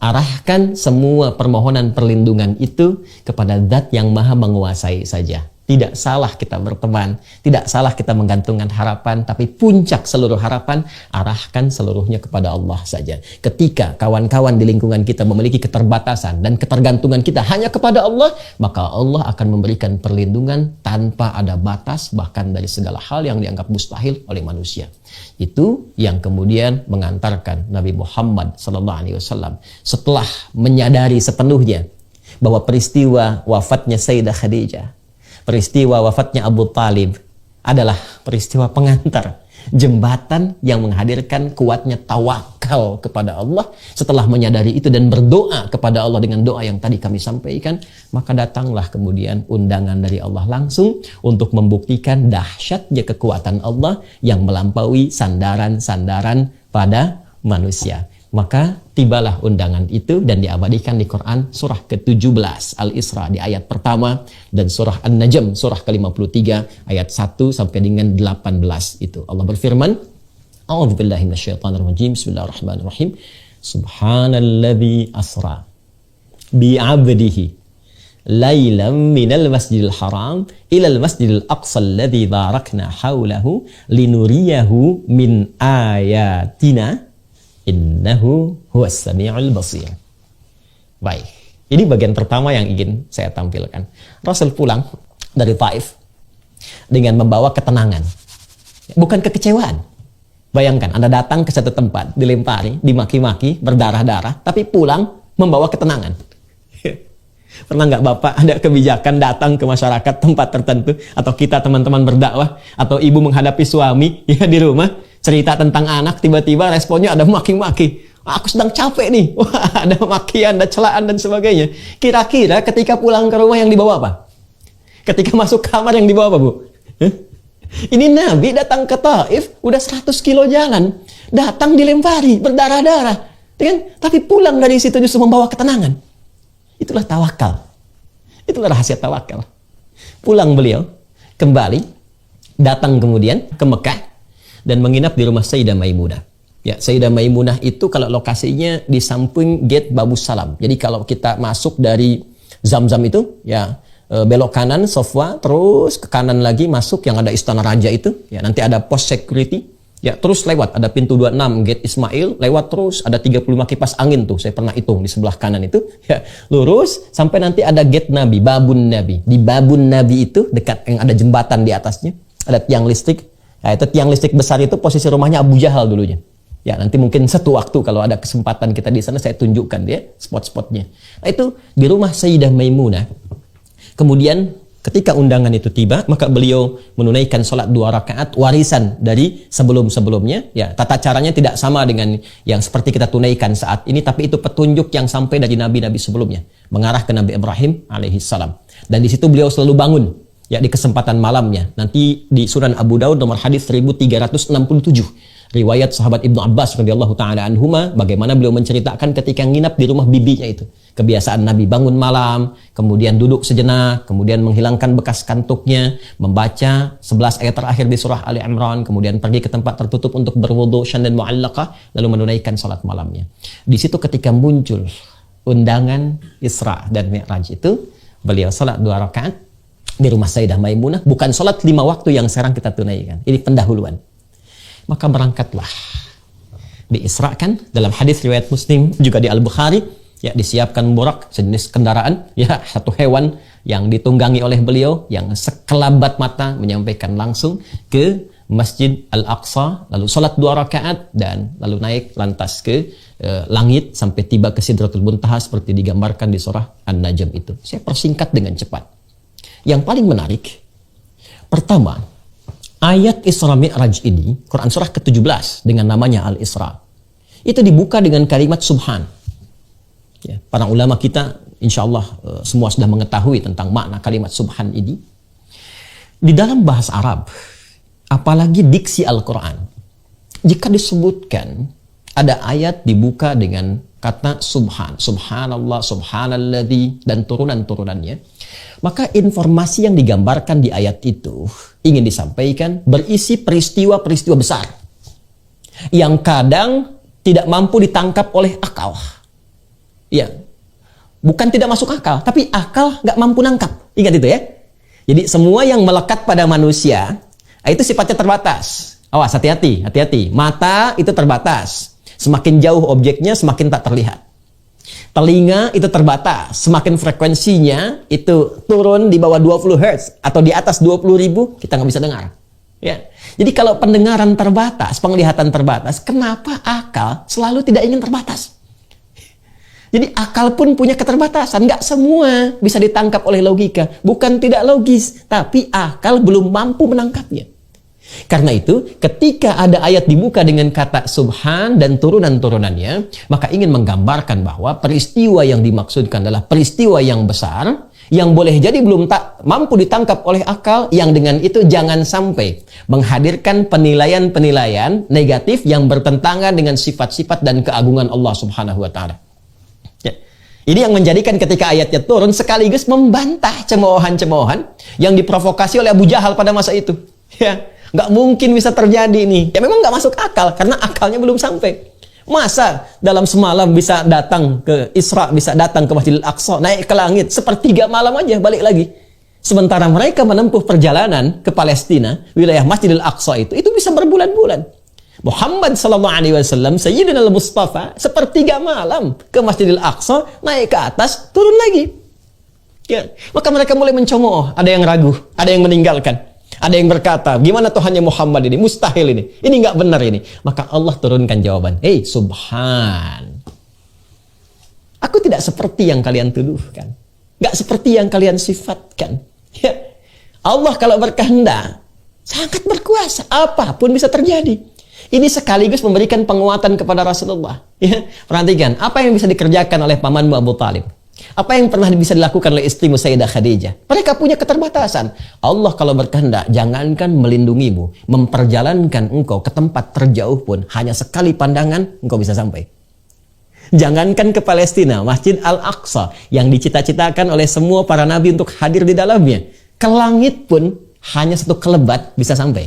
Arahkan semua permohonan perlindungan itu kepada Zat yang Maha Menguasai saja. Tidak salah kita berteman, tidak salah kita menggantungkan harapan, tapi puncak seluruh harapan, arahkan seluruhnya kepada Allah saja. Ketika kawan-kawan di lingkungan kita memiliki keterbatasan dan ketergantungan kita hanya kepada Allah, maka Allah akan memberikan perlindungan tanpa ada batas, bahkan dari segala hal yang dianggap mustahil oleh manusia. Itu yang kemudian mengantarkan Nabi Muhammad SAW setelah menyadari sepenuhnya bahwa peristiwa wafatnya Sayyidah Khadijah, peristiwa wafatnya Abu Talib adalah peristiwa pengantar, jembatan yang menghadirkan kuatnya tawakal kepada Allah. Setelah menyadari itu dan berdoa kepada Allah dengan doa yang tadi kami sampaikan, maka datanglah kemudian undangan dari Allah langsung untuk membuktikan dahsyatnya kekuatan Allah yang melampaui sandaran-sandaran pada manusia. Maka tibalah undangan itu dan diabadikan di Quran surah ke-17 Al-Isra di ayat pertama dan surah An-Najm surah ke-53 ayat 1 sampai dengan 18 itu. Allah berfirman, A'udzubillahi minasyaitonirrajim. Bismillahirrahmanirrahim. Subhanalladzi asra bi'abdihi lailam minal masjidil haram ilal masjidil aqsa alladzi barakna haulahu linuriyahu min ayatina innahu huwas sami'ul basir. Baik, ini bagian pertama yang ingin saya tampilkan. Rasul pulang dari Taif dengan membawa ketenangan, bukan kekecewaan. Bayangkan, Anda datang ke satu tempat, dilempari, dimaki-maki, berdarah-darah, tapi pulang membawa ketenangan. Pernah nggak Bapak ada kebijakan datang ke masyarakat tempat tertentu, atau kita teman-teman berdakwah, atau ibu menghadapi suami ya di rumah, cerita tentang anak, tiba-tiba responnya ada maki-maki. Aku sedang capek nih. Wah, ada makian, ada celaan dan sebagainya. Kira-kira ketika pulang ke rumah yang dibawa apa? Ketika masuk kamar yang dibawa apa, Bu? Ini Nabi datang ke Taif, udah 100 kilo jalan, datang dilempari, berdarah-darah, kan? Tapi pulang dari situ justru membawa ketenangan. Itulah tawakal. Itulah rahasia tawakal. Pulang beliau, kembali, datang kemudian ke Mekah, dan menginap di rumah Sayyidah Maimunah. Ya, Sayyidah Maimunah itu kalau lokasinya di samping gate Babu Salam. Jadi kalau kita masuk dari Zamzam itu, ya belok kanan Sofwa, terus ke kanan lagi masuk yang ada Istana Raja itu. Ya, nanti ada pos security. Ya, terus lewat ada pintu 26 gate Ismail, lewat terus ada 35 kipas angin tuh. Saya pernah hitung di sebelah kanan itu. Ya, lurus sampai nanti ada gate Nabi, Babun Nabi. Di Babun Nabi itu dekat yang ada jembatan di atasnya, ada tiang listrik. Nah, itu tiang listrik besar itu posisi rumahnya Abu Jahal dulunya. Ya, nanti mungkin satu waktu kalau ada kesempatan kita di sana saya tunjukkan dia spot-spotnya. Nah, itu di rumah Sayyidah Maimunah. Kemudian ketika undangan itu tiba, maka beliau menunaikan sholat 2 rakaat warisan dari sebelum-sebelumnya. Ya, tata caranya tidak sama dengan yang seperti kita tunaikan saat ini, tapi itu petunjuk yang sampai dari nabi-nabi sebelumnya, mengarah ke Nabi Ibrahim alaihissalam. Dan di situ beliau selalu bangun. Ya, di kesempatan malamnya. Nanti di Sunan Abu Daud nomor hadis 1367. Riwayat sahabat Ibnu Abbas radhiyallahu taala anhuma, bagaimana beliau menceritakan ketika nginap di rumah bibinya itu. Kebiasaan Nabi bangun malam, kemudian duduk sejenak, kemudian menghilangkan bekas kantuknya, membaca 11 ayat terakhir di surah Ali Imran, kemudian pergi ke tempat tertutup untuk berwudu dan mu'allaqah, lalu menunaikan salat malamnya. Di situ ketika muncul undangan Isra dan Mi'raj itu, beliau salat 2 rakaat di rumah Sayyidah Maimunah, bukan salat 5 waktu yang sekarang kita tunaikan. Ini pendahuluan. Maka berangkatlah, diisrakan dalam hadis riwayat Muslim juga di Al-Bukhari, ya, disiapkan burak, sejenis kendaraan, ya, satu hewan yang ditunggangi oleh beliau yang sekelabat mata menyampaikan langsung ke Masjid Al-Aqsa, lalu salat 2 rakaat dan lalu naik lantas ke langit sampai tiba ke Sidratul Muntaha seperti digambarkan di surah An-Najm itu. Saya persingkat dengan cepat. Yang paling menarik, pertama, ayat Isra Mi'raj ini, Quran surah ke-17 dengan namanya Al-Isra, itu dibuka dengan kalimat Subhan. Ya, para ulama kita insya Allah semua sudah mengetahui tentang makna kalimat Subhan ini. Di dalam bahasa Arab, apalagi diksi Al-Quran, jika disebutkan ada ayat dibuka dengan kata Subhan, Subhanallah, Subhanalladzi, dan turunan-turunannya, maka informasi yang digambarkan di ayat itu ingin disampaikan berisi peristiwa-peristiwa besar yang kadang tidak mampu ditangkap oleh akal. Ya, bukan tidak masuk akal, tapi akal nggak mampu nangkap. Ingat itu ya. Jadi semua yang melekat pada manusia itu sifatnya terbatas. Awas, hati-hati, hati-hati. Mata itu terbatas. Semakin jauh objeknya, semakin tak terlihat. Telinga itu terbatas, semakin frekuensinya itu turun di bawah 20 Hz atau di atas 20.000, kita nggak bisa dengar. Ya. Jadi kalau pendengaran terbatas, penglihatan terbatas, kenapa akal selalu tidak ingin terbatas? Jadi akal pun punya keterbatasan, nggak semua bisa ditangkap oleh logika. Bukan tidak logis, tapi akal belum mampu menangkapnya. Karena itu, ketika ada ayat dibuka dengan kata Subhan dan turunan-turunannya, maka ingin menggambarkan bahwa peristiwa yang dimaksudkan adalah peristiwa yang besar, Yang boleh jadi belum tak mampu ditangkap oleh akal, yang dengan itu jangan sampai menghadirkan penilaian-penilaian negatif yang bertentangan dengan sifat-sifat dan keagungan Allah Subhanahu wa taala. Ya. Ini yang menjadikan ketika ayatnya turun sekaligus membantah cemoohan-cemoohan yang diprovokasi oleh Abu Jahal pada masa itu. Ya, nggak mungkin bisa terjadi ini. Ya memang nggak masuk akal karena akalnya belum sampai. Masa dalam semalam bisa datang ke Isra, bisa datang ke Masjidil Aqsa, naik ke langit, sepertiga malam aja balik lagi. Sementara mereka menempuh perjalanan ke Palestina, wilayah Masjidil Aqsa itu bisa berbulan-bulan. Muhammad sallallahu alaihi wasallam, Sayyidina al-Mustafa, sepertiga malam ke Masjidil Aqsa, naik ke atas, turun lagi. Ya, maka mereka mulai mencemooh, ada yang ragu, ada yang meninggalkan. Ada yang berkata, gimana Tuhannya Muhammad ini? Mustahil ini. Ini nggak benar ini. Maka Allah turunkan jawaban. Hei, subhan. Aku tidak seperti yang kalian tuduhkan. Nggak seperti yang kalian sifatkan. Ya. Allah kalau berkehendak, sangat berkuasa. Apapun bisa terjadi. Ini sekaligus memberikan penguatan kepada Rasulullah. Ya. Perhatikan, apa yang bisa dikerjakan oleh pamanmu Abu Talib? Apa yang pernah bisa dilakukan oleh istrimu Sayyidah Khadijah? Mereka punya keterbatasan. Allah kalau berkehendak, jangankan melindungimu, memperjalankan engkau ke tempat terjauh pun, hanya sekali pandangan, engkau bisa sampai. Jangankan ke Palestina, Masjid Al-Aqsa, yang dicita-citakan oleh semua para nabi untuk hadir di dalamnya, ke langit pun, hanya satu kelebat bisa sampai.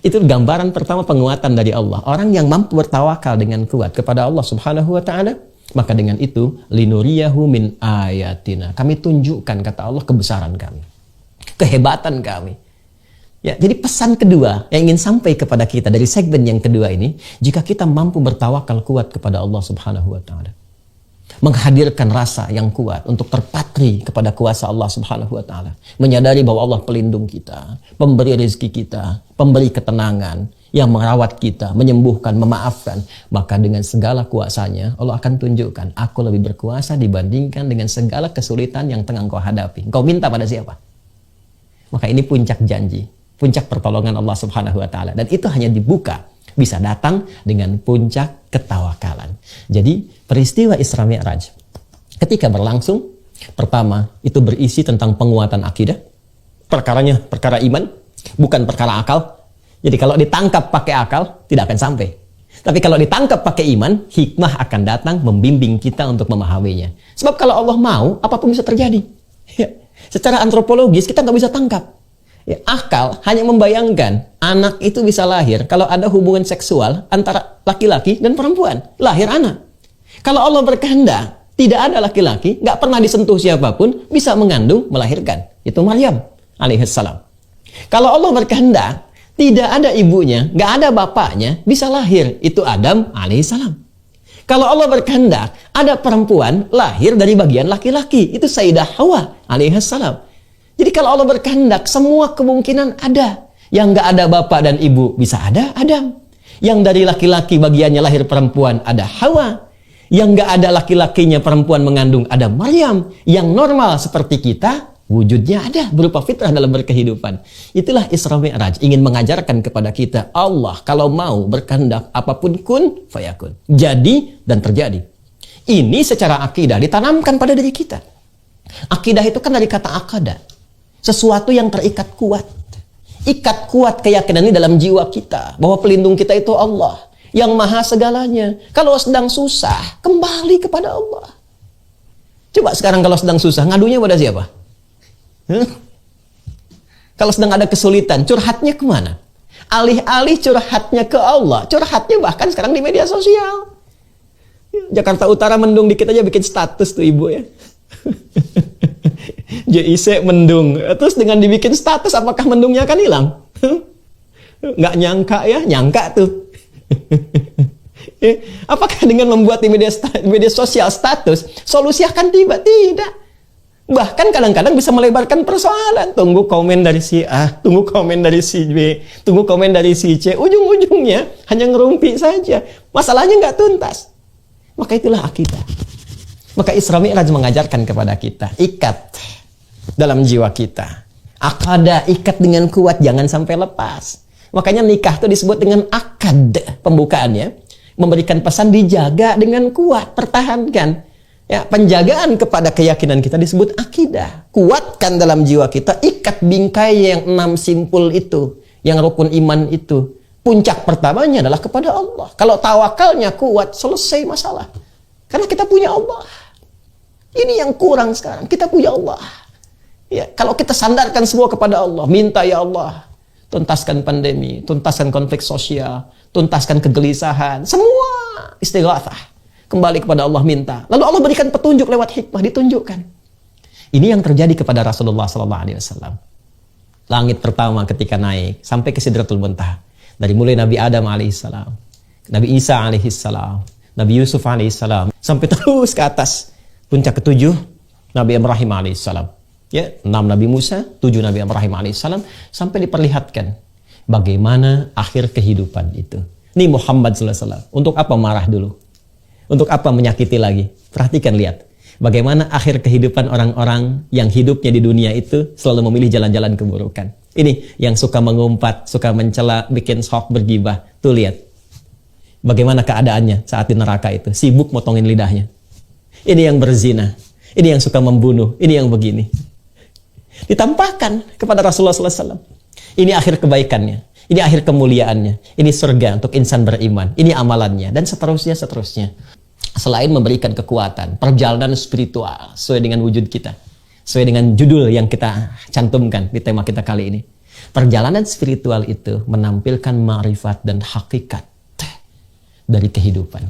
Itu gambaran pertama penguatan dari Allah. Orang yang mampu bertawakal dengan kuat kepada Allah Subhanahu wa ta'ala, maka dengan itu linuriyahu min ayatina, kami tunjukkan, kata Allah, kebesaran kami, kehebatan kami. Ya, jadi pesan kedua yang ingin sampai kepada kita dari segmen yang kedua ini, jika kita mampu bertawakal kuat kepada Allah Subhanahu wa taala, menghadirkan rasa yang kuat untuk terpatri kepada kuasa Allah Subhanahu wa taala, menyadari bahwa Allah pelindung kita, pemberi rezeki kita, pemberi ketenangan, yang merawat kita, menyembuhkan, memaafkan, maka dengan segala kuasanya Allah akan tunjukkan, aku lebih berkuasa dibandingkan dengan segala kesulitan yang tengah engkau hadapi. Engkau minta pada siapa? Maka ini puncak janji, puncak pertolongan Allah Subhanahu wa taala, dan itu hanya dibuka, bisa datang dengan puncak ketawakalan. Jadi peristiwa Isra Mi'raj ketika berlangsung, pertama itu berisi tentang penguatan akidah, perkaranya perkara iman, bukan perkara akal. Jadi kalau ditangkap pakai akal, tidak akan sampai. Tapi kalau ditangkap pakai iman, hikmah akan datang membimbing kita untuk memahaminya. Sebab kalau Allah mau, apapun bisa terjadi. Ya. Secara antropologis, kita nggak bisa tangkap. Ya, akal hanya membayangkan anak itu bisa lahir kalau ada hubungan seksual antara laki-laki dan perempuan. Lahir anak. Kalau Allah berkehendak, tidak ada laki-laki, nggak pernah disentuh siapapun, bisa mengandung, melahirkan. Itu Maryam alaihissalam. Kalau Allah berkehendak, tidak ada ibunya, nggak ada bapaknya, bisa lahir. Itu Adam alaihissalam. Kalau Allah berkehendak, ada perempuan lahir dari bagian laki-laki. Itu Sayyidah Hawa alaihissalam. Jadi kalau Allah berkehendak, semua kemungkinan ada. Yang nggak ada bapak dan ibu, bisa ada Adam. Yang dari laki-laki bagiannya lahir perempuan, ada Hawa. Yang nggak ada laki-lakinya perempuan mengandung, ada Maryam. Yang normal seperti kita, wujudnya ada berupa fitrah dalam berkehidupan. Itulah Isra Mi'raj, ingin mengajarkan kepada kita, Allah kalau mau berkehendak apapun kun fayakun. Jadi dan terjadi. Ini secara akidah ditanamkan pada diri kita. Akidah itu kan dari kata akada. Sesuatu yang terikat kuat. Ikat kuat keyakinan ini dalam jiwa kita. Bahwa pelindung kita itu Allah. Yang maha segalanya. Kalau sedang susah, kembali kepada Allah. Coba sekarang kalau sedang susah, ngadunya pada siapa? Kalau sedang ada kesulitan, curhatnya kemana? Alih-alih curhatnya ke Allah, curhatnya bahkan sekarang di media sosial. Jakarta Utara mendung dikit aja bikin status tuh ibu ya. JIC mendung. Terus dengan dibikin status, apakah mendungnya akan hilang? Nggak nyangka ya, nyangka tuh. Apakah dengan membuat di media sosial status, solusi akan tiba? Tidak. Bahkan kadang-kadang bisa melebarkan persoalan. Tunggu komen dari si A, tunggu komen dari si B, tunggu komen dari si C. Ujung-ujungnya hanya ngerumpi saja. Masalahnya nggak tuntas. Maka itulah akidah. Maka Isra Mi'raj mengajarkan kepada kita, ikat dalam jiwa kita. Akadah, ikat dengan kuat, jangan sampai lepas. Makanya nikah itu disebut dengan akad pembukaannya. Memberikan pesan dijaga dengan kuat, pertahankan. Ya, penjagaan kepada keyakinan kita disebut akidah. Kuatkan dalam jiwa kita, ikat bingkai yang 6 simpul itu, yang rukun iman itu. Puncak pertamanya adalah kepada Allah. Kalau tawakalnya kuat, selesai masalah. Karena kita punya Allah. Ini yang kurang sekarang, kita punya Allah. Ya, kalau kita sandarkan semua kepada Allah, minta ya Allah, tuntaskan pandemi, tuntaskan konflik sosial, tuntaskan kegelisahan, semua istighatsah. Kembali kepada Allah minta. Lalu Allah berikan petunjuk lewat hikmah, ditunjukkan. Ini yang terjadi kepada Rasulullah SAW. Langit pertama ketika naik sampai ke Sidratul Muntaha. Dari mulai Nabi Adam alaihissalam, Nabi Isa alaihissalam, Nabi Yusuf alaihissalam, sampai terus ke atas. Puncak ke-7 Nabi Ibrahim alaihissalam. Ya, 6 Nabi Musa, 7 Nabi Ibrahim alaihissalam, sampai diperlihatkan bagaimana akhir kehidupan itu. Ini Muhammad SAW. Untuk apa marah dulu? Untuk apa menyakiti lagi? Perhatikan, lihat. Bagaimana akhir kehidupan orang-orang yang hidupnya di dunia itu selalu memilih jalan-jalan keburukan. Ini yang suka mengumpat, suka mencela, bikin sok, bergibah. Tuh lihat. Bagaimana keadaannya saat di neraka itu. Sibuk motongin lidahnya. Ini yang berzina. Ini yang suka membunuh. Ini yang begini. Ditampakkan kepada Rasulullah SAW. Ini akhir kebaikannya. Ini akhir kemuliaannya. Ini surga untuk insan beriman. Ini amalannya. Dan seterusnya, seterusnya. Selain memberikan kekuatan, perjalanan spiritual sesuai dengan wujud kita, sesuai dengan judul yang kita cantumkan di tema kita kali ini. Perjalanan spiritual itu menampilkan ma'rifat dan hakikat dari kehidupan.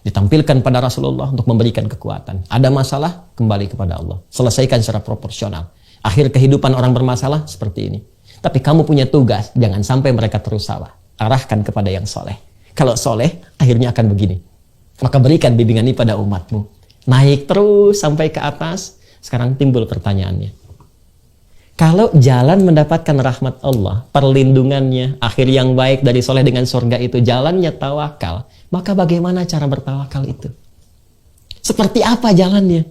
Ditampilkan pada Rasulullah untuk memberikan kekuatan. Ada masalah, kembali kepada Allah. Selesaikan secara proporsional. Akhir kehidupan orang bermasalah seperti ini. Tapi kamu punya tugas, jangan sampai mereka terus salah. Arahkan kepada yang soleh. Kalau soleh, akhirnya akan begini. Maka berikan bimbingan ini pada umatmu. Naik terus sampai ke atas. Sekarang timbul pertanyaannya. Kalau jalan mendapatkan rahmat Allah, perlindungannya, akhir yang baik dari soleh dengan surga itu, jalannya tawakal, maka bagaimana cara bertawakal itu? Seperti apa jalannya?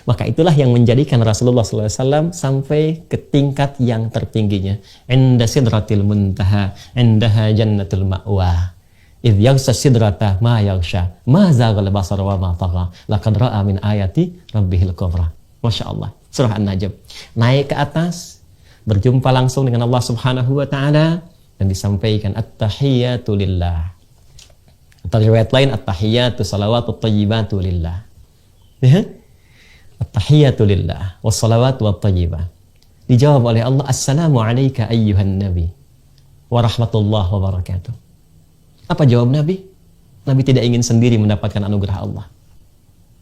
Maka itulah yang menjadikan Rasulullah SAW sampai ke tingkat yang tertingginya. Inda sidratil muntaha, indaha jannatul ma'wa. Idh yaghsha sidrata ma yaghsha, ma zaghal basar wa ma tagha, laqad ra'a min ayati rabbihil kubra. Masya Allah. Surah An-Najm. Naik ke atas, berjumpa langsung dengan Allah Subhanahu wa Ta'ala, dan disampaikan at-tahiyyatu lillah. Atau riwayat lain at-tahiyyatu salawatu tayyibatu lillah. Ya? At-tahiyyatu lillah wassalawatu wattayyibah. Dijawab oleh Allah, assalamu alayka ayyuhan nabi wa rahmatullahi wa barakatuh. Apa jawab Nabi? Nabi tidak ingin sendiri mendapatkan anugerah Allah.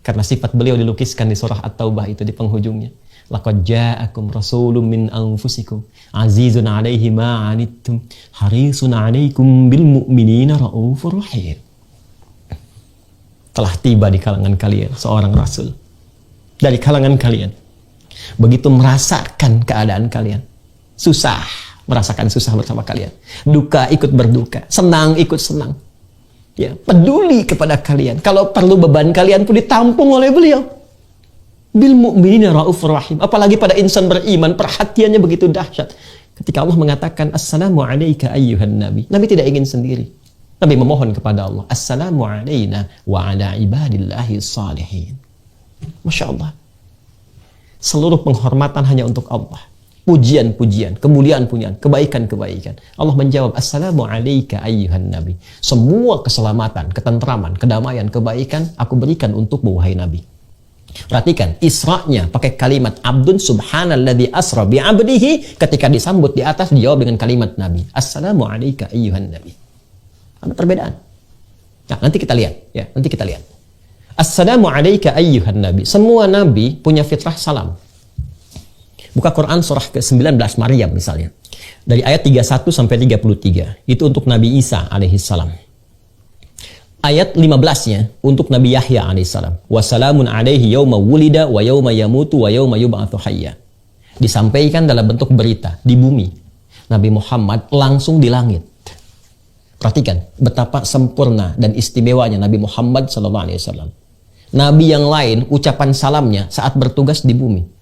Karena sifat beliau dilukiskan di surah At-Taubah itu di penghujungnya. Laqad ja'akum rasulun min anfusikum azizun 'alaihi ma 'anittum harisun 'alaikum bil mu'minina raufur rahim. Telah tiba di kalangan kalian seorang rasul dari kalangan kalian. Begitu merasakan keadaan kalian, susah, merasakan susah bersama kalian, duka ikut berduka, senang ikut senang, ya, peduli kepada kalian. Kalau perlu beban kalian pun ditampung oleh beliau. Bil mu'minina raufur rahim. Apalagi pada insan beriman, perhatiannya begitu dahsyat. Ketika Allah mengatakan assalamu alayka ayyuhan nabi, Nabi tidak ingin sendiri. Nabi memohon kepada Allah, assalamu alayna wa ala ibadillahi salihin. Masya Allah. Seluruh penghormatan hanya untuk Allah. Pujian-pujian, kemuliaan-pujian, kebaikan-kebaikan. Allah menjawab, assalamu alayka ayyuhan nabi. Semua keselamatan, ketentraman, kedamaian, kebaikan aku berikan untukmu wahai Nabi. Perhatikan, Isra'nya pakai kalimat abdun subhanalladzi asra bi'abdihi. Ketika disambut di atas dijawab dengan kalimat Nabi, assalamu alayka ayyuhan nabi. Ada perbedaan. Nah, nanti kita lihat, ya, nanti kita lihat. Assalamu alayka ayyuhan nabi. Semua nabi punya fitrah salam. Buka Quran surah ke-19 Maryam misalnya. Dari ayat 31 sampai 33. Itu untuk Nabi Isa alaihissalam. Ayat 15-nya untuk Nabi Yahya alaihissalam. Wassalamun alaihi yawma wulida wa yawma yamutu wa yawma yub'atsu hayya. Disampaikan dalam bentuk berita di bumi. Nabi Muhammad langsung di langit. Perhatikan betapa sempurna dan istimewanya Nabi Muhammad SAW. Nabi yang lain ucapan salamnya saat bertugas di bumi.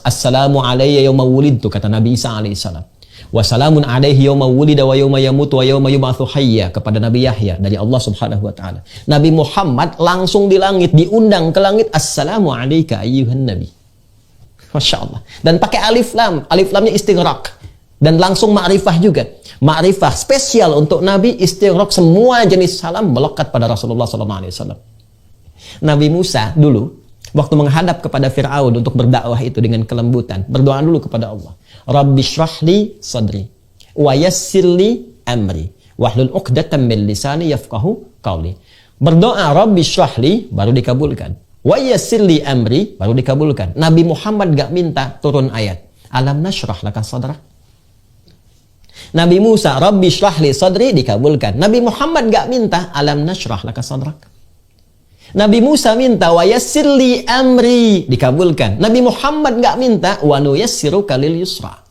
Assalamu alayya yawma wulidtu, kata Nabi Isa alaihissalam. Wa salamun alaihi yauma wulida wa yauma yamutu wa yauma yub'atsu hayya, kepada Nabi Yahya dari Allah Subhanahu wa taala. Nabi Muhammad langsung di langit, diundang ke langit, assalamu alayka ayyuhan nabi. Masya Allah. Dan pakai alif lam. Alif lamnya istighraq. Dan langsung ma'rifah juga. Ma'rifah spesial untuk Nabi, istighraq, semua jenis salam melekat pada Rasulullah SAW. Nabi Musa dulu, waktu menghadap kepada Fir'aun untuk berdakwah itu dengan kelembutan, berdoa dulu kepada Allah. Rabbi shrahli sadri wa yassirli amri wahlul 'uqdatam min lisani yafqahu qawli. Berdoa Rabbi shrahli baru dikabulkan. Wa yassirli amri baru dikabulkan. Nabi Muhammad gak minta turun ayat. Alam nashrah laka sadrak. Nabi Musa Rabbi shrahli sadri dikabulkan. Nabi Muhammad gak minta alam nashrah laka sadrak. Nabi Musa minta wa yassirli amri dikabulkan. Nabi Muhammad enggak minta wa nuyassiruka lil yusra.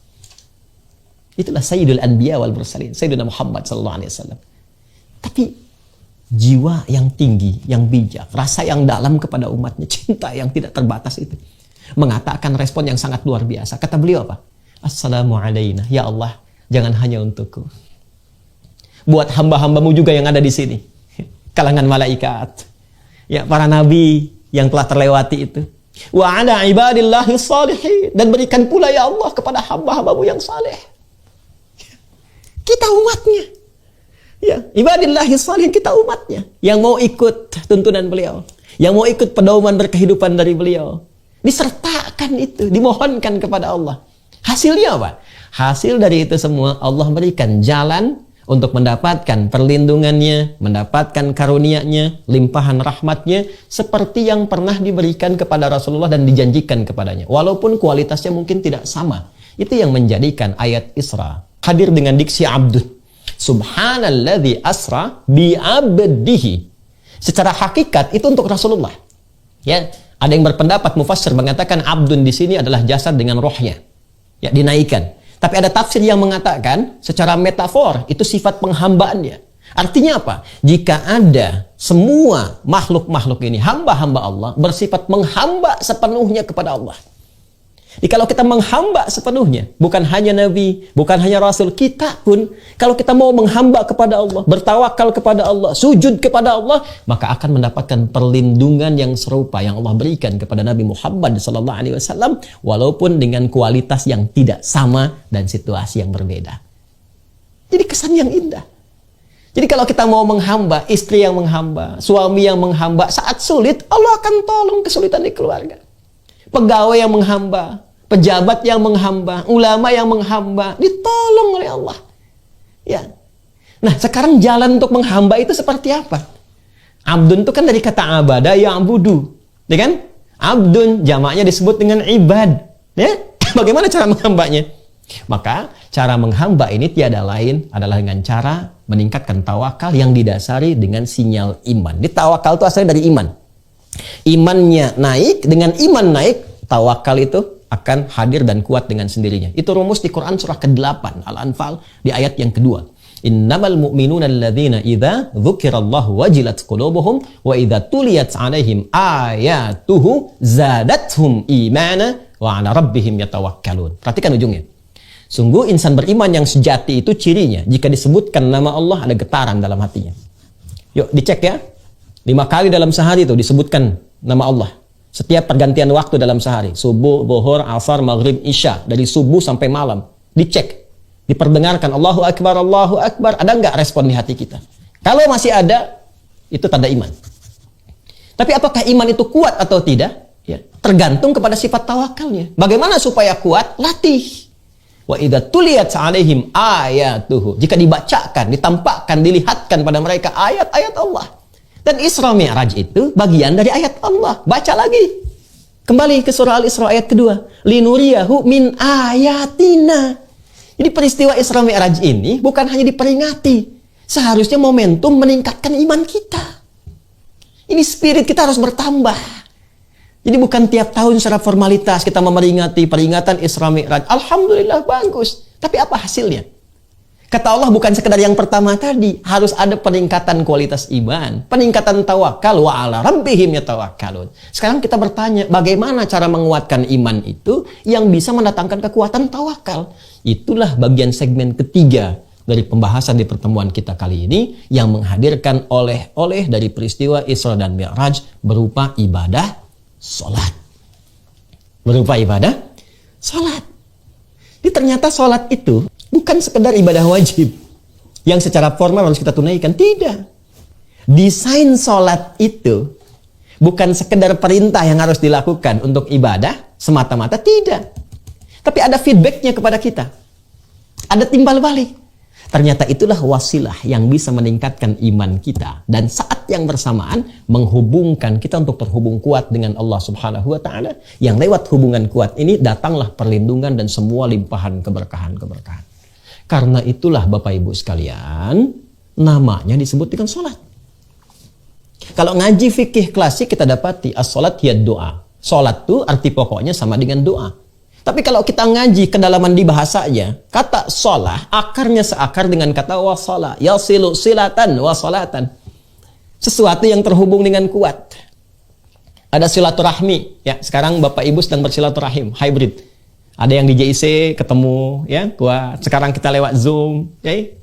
Itulah sayyidul anbiya wal mursalin, Sayyidina Muhammad sallallahu alaihi wasallam. Tapi jiwa yang tinggi, yang bijak, rasa yang dalam kepada umatnya, cinta yang tidak terbatas itu, mengatakan respon yang sangat luar biasa. Kata beliau apa? Assalamu alaina, ya Allah, jangan hanya untukku. Buat hamba-hambamu juga yang ada di sini. Kalangan malaikat. Ya, para nabi yang telah terlewati itu. Wa ala ibadillahi shalihin, dan berikan pula ya Allah kepada hamba-hambamu yang saleh. Kita umatnya. Ya, ibadillahi shalihin, kita umatnya yang mau ikut tuntunan beliau, yang mau ikut pedoman berkehidupan dari beliau. Disertakan itu, dimohonkan kepada Allah. Hasilnya apa? Hasil dari itu semua Allah berikan jalan untuk mendapatkan perlindungannya, mendapatkan karunia-Nya, limpahan rahmat-Nya, seperti yang pernah diberikan kepada Rasulullah dan dijanjikan kepadanya. Walaupun kualitasnya mungkin tidak sama. Itu yang menjadikan ayat Isra hadir dengan diksi abdun. Subhanalladzi asra bi'abdihi. Secara hakikat itu untuk Rasulullah. Ya, ada yang berpendapat mufassir mengatakan abdun di sini adalah jasad dengan rohnya. Ya, dinaikkan. Tapi ada tafsir yang mengatakan secara metafor itu sifat penghambaannya. Artinya apa? Jika ada semua makhluk-makhluk ini, hamba-hamba Allah, bersifat menghamba sepenuhnya kepada Allah. Jadi kalau kita menghamba sepenuhnya, bukan hanya Nabi, bukan hanya Rasul, kita pun kalau kita mau menghamba kepada Allah, bertawakal kepada Allah, sujud kepada Allah, maka akan mendapatkan perlindungan yang serupa yang Allah berikan kepada Nabi Muhammad SAW, walaupun dengan kualitas yang tidak sama dan situasi yang berbeda. Jadi kesan yang indah. Jadi kalau kita mau menghamba, istri yang menghamba, suami yang menghamba, saat sulit, Allah akan tolong kesulitan di keluarga. Pegawai yang menghamba, pejabat yang menghamba, ulama yang menghamba, ditolong oleh Allah. Ya. Nah, sekarang jalan untuk menghamba itu seperti apa? Abdun itu kan dari kata abada ya'budu, ya kan? Abdun jamaknya disebut dengan ibad. Ya. Bagaimana cara menghambanya? Maka cara menghamba ini tiada lain adalah dengan cara meningkatkan tawakal yang didasari dengan sinyal iman. Di tawakal itu asalnya dari iman. Imannya naik, dengan iman naik, tawakal itu akan hadir dan kuat dengan sendirinya. Itu rumus di Quran surah ke-8 Al-Anfal di ayat yang kedua. Innamal mu'minuna alladzina idza dzukirallahu wajilat qulubuhum wa idza tuliyat 'alaihim ayatuhu zadathum imana wa 'ala rabbihim yatawakkalun. Perhatikan ujungnya. Sungguh insan beriman yang sejati itu cirinya, jika disebutkan nama Allah ada getaran dalam hatinya. Yuk dicek ya. 5 kali dalam sehari itu disebutkan nama Allah. Setiap pergantian waktu dalam sehari, subuh, zuhur, asar, maghrib, isya, dari subuh sampai malam, dicek, diperdengarkan Allahu Akbar, ada nggak respon di hati kita? Kalau masih ada, itu tanda iman. Tapi apakah iman itu kuat atau tidak? Ya, tergantung kepada sifat tawakalnya. Bagaimana supaya kuat? Latih. Wa idza tuliyat 'alaihim ayatuhu. Jika dibacakan, ditampakkan, dilihatkan pada mereka ayat-ayat Allah. Dan Isra Mi'raj itu bagian dari ayat Allah. Baca lagi. Kembali ke surah Al-Isra ayat kedua. Linuriyahu min ayatina. Jadi peristiwa Isra Mi'raj ini bukan hanya diperingati. Seharusnya momentum meningkatkan iman kita. Ini spirit kita harus bertambah. Jadi bukan tiap tahun secara formalitas kita memperingati peringatan Isra Mi'raj. Alhamdulillah bagus. Tapi apa hasilnya? Kata Allah bukan sekedar yang pertama tadi, harus ada peningkatan kualitas iman, peningkatan tawakal, wa ala rabbihim yatawakkalun. Sekarang kita bertanya, bagaimana cara menguatkan iman itu yang bisa mendatangkan kekuatan tawakal? Itulah bagian segmen ketiga dari pembahasan di pertemuan kita kali ini yang menghadirkan oleh-oleh dari peristiwa Isra dan Mi'raj berupa ibadah salat. Berupa ibadah salat. Jadi ternyata salat itu bukan sekedar ibadah wajib yang secara formal harus kita tunaikan. Tidak. Desain sholat itu bukan sekedar perintah yang harus dilakukan untuk ibadah semata-mata. Tidak. Tapi ada feedbacknya kepada kita. Ada timbal balik. Ternyata itulah wasilah yang bisa meningkatkan iman kita. Dan saat yang bersamaan menghubungkan kita untuk terhubung kuat dengan Allah Subhanahu wa Ta'ala. Yang lewat hubungan kuat ini datanglah perlindungan dan semua limpahan keberkahan-keberkahan. Karena itulah Bapak Ibu sekalian, namanya disebut dengan sholat. Kalau ngaji fikih klasik kita dapati as-sholat hiya doa. Sholat itu arti pokoknya sama dengan doa. Tapi kalau kita ngaji kedalaman di bahasanya, kata sholah akarnya seakar dengan kata wassalah. Yasilu silatan wassalatan. Sesuatu yang terhubung dengan kuat. Ada silaturahmi. Ya, sekarang Bapak Ibu sedang bersilaturahim, hybrid. Ada yang di JIC ketemu, ya, kuat. Sekarang kita lewat Zoom, ya.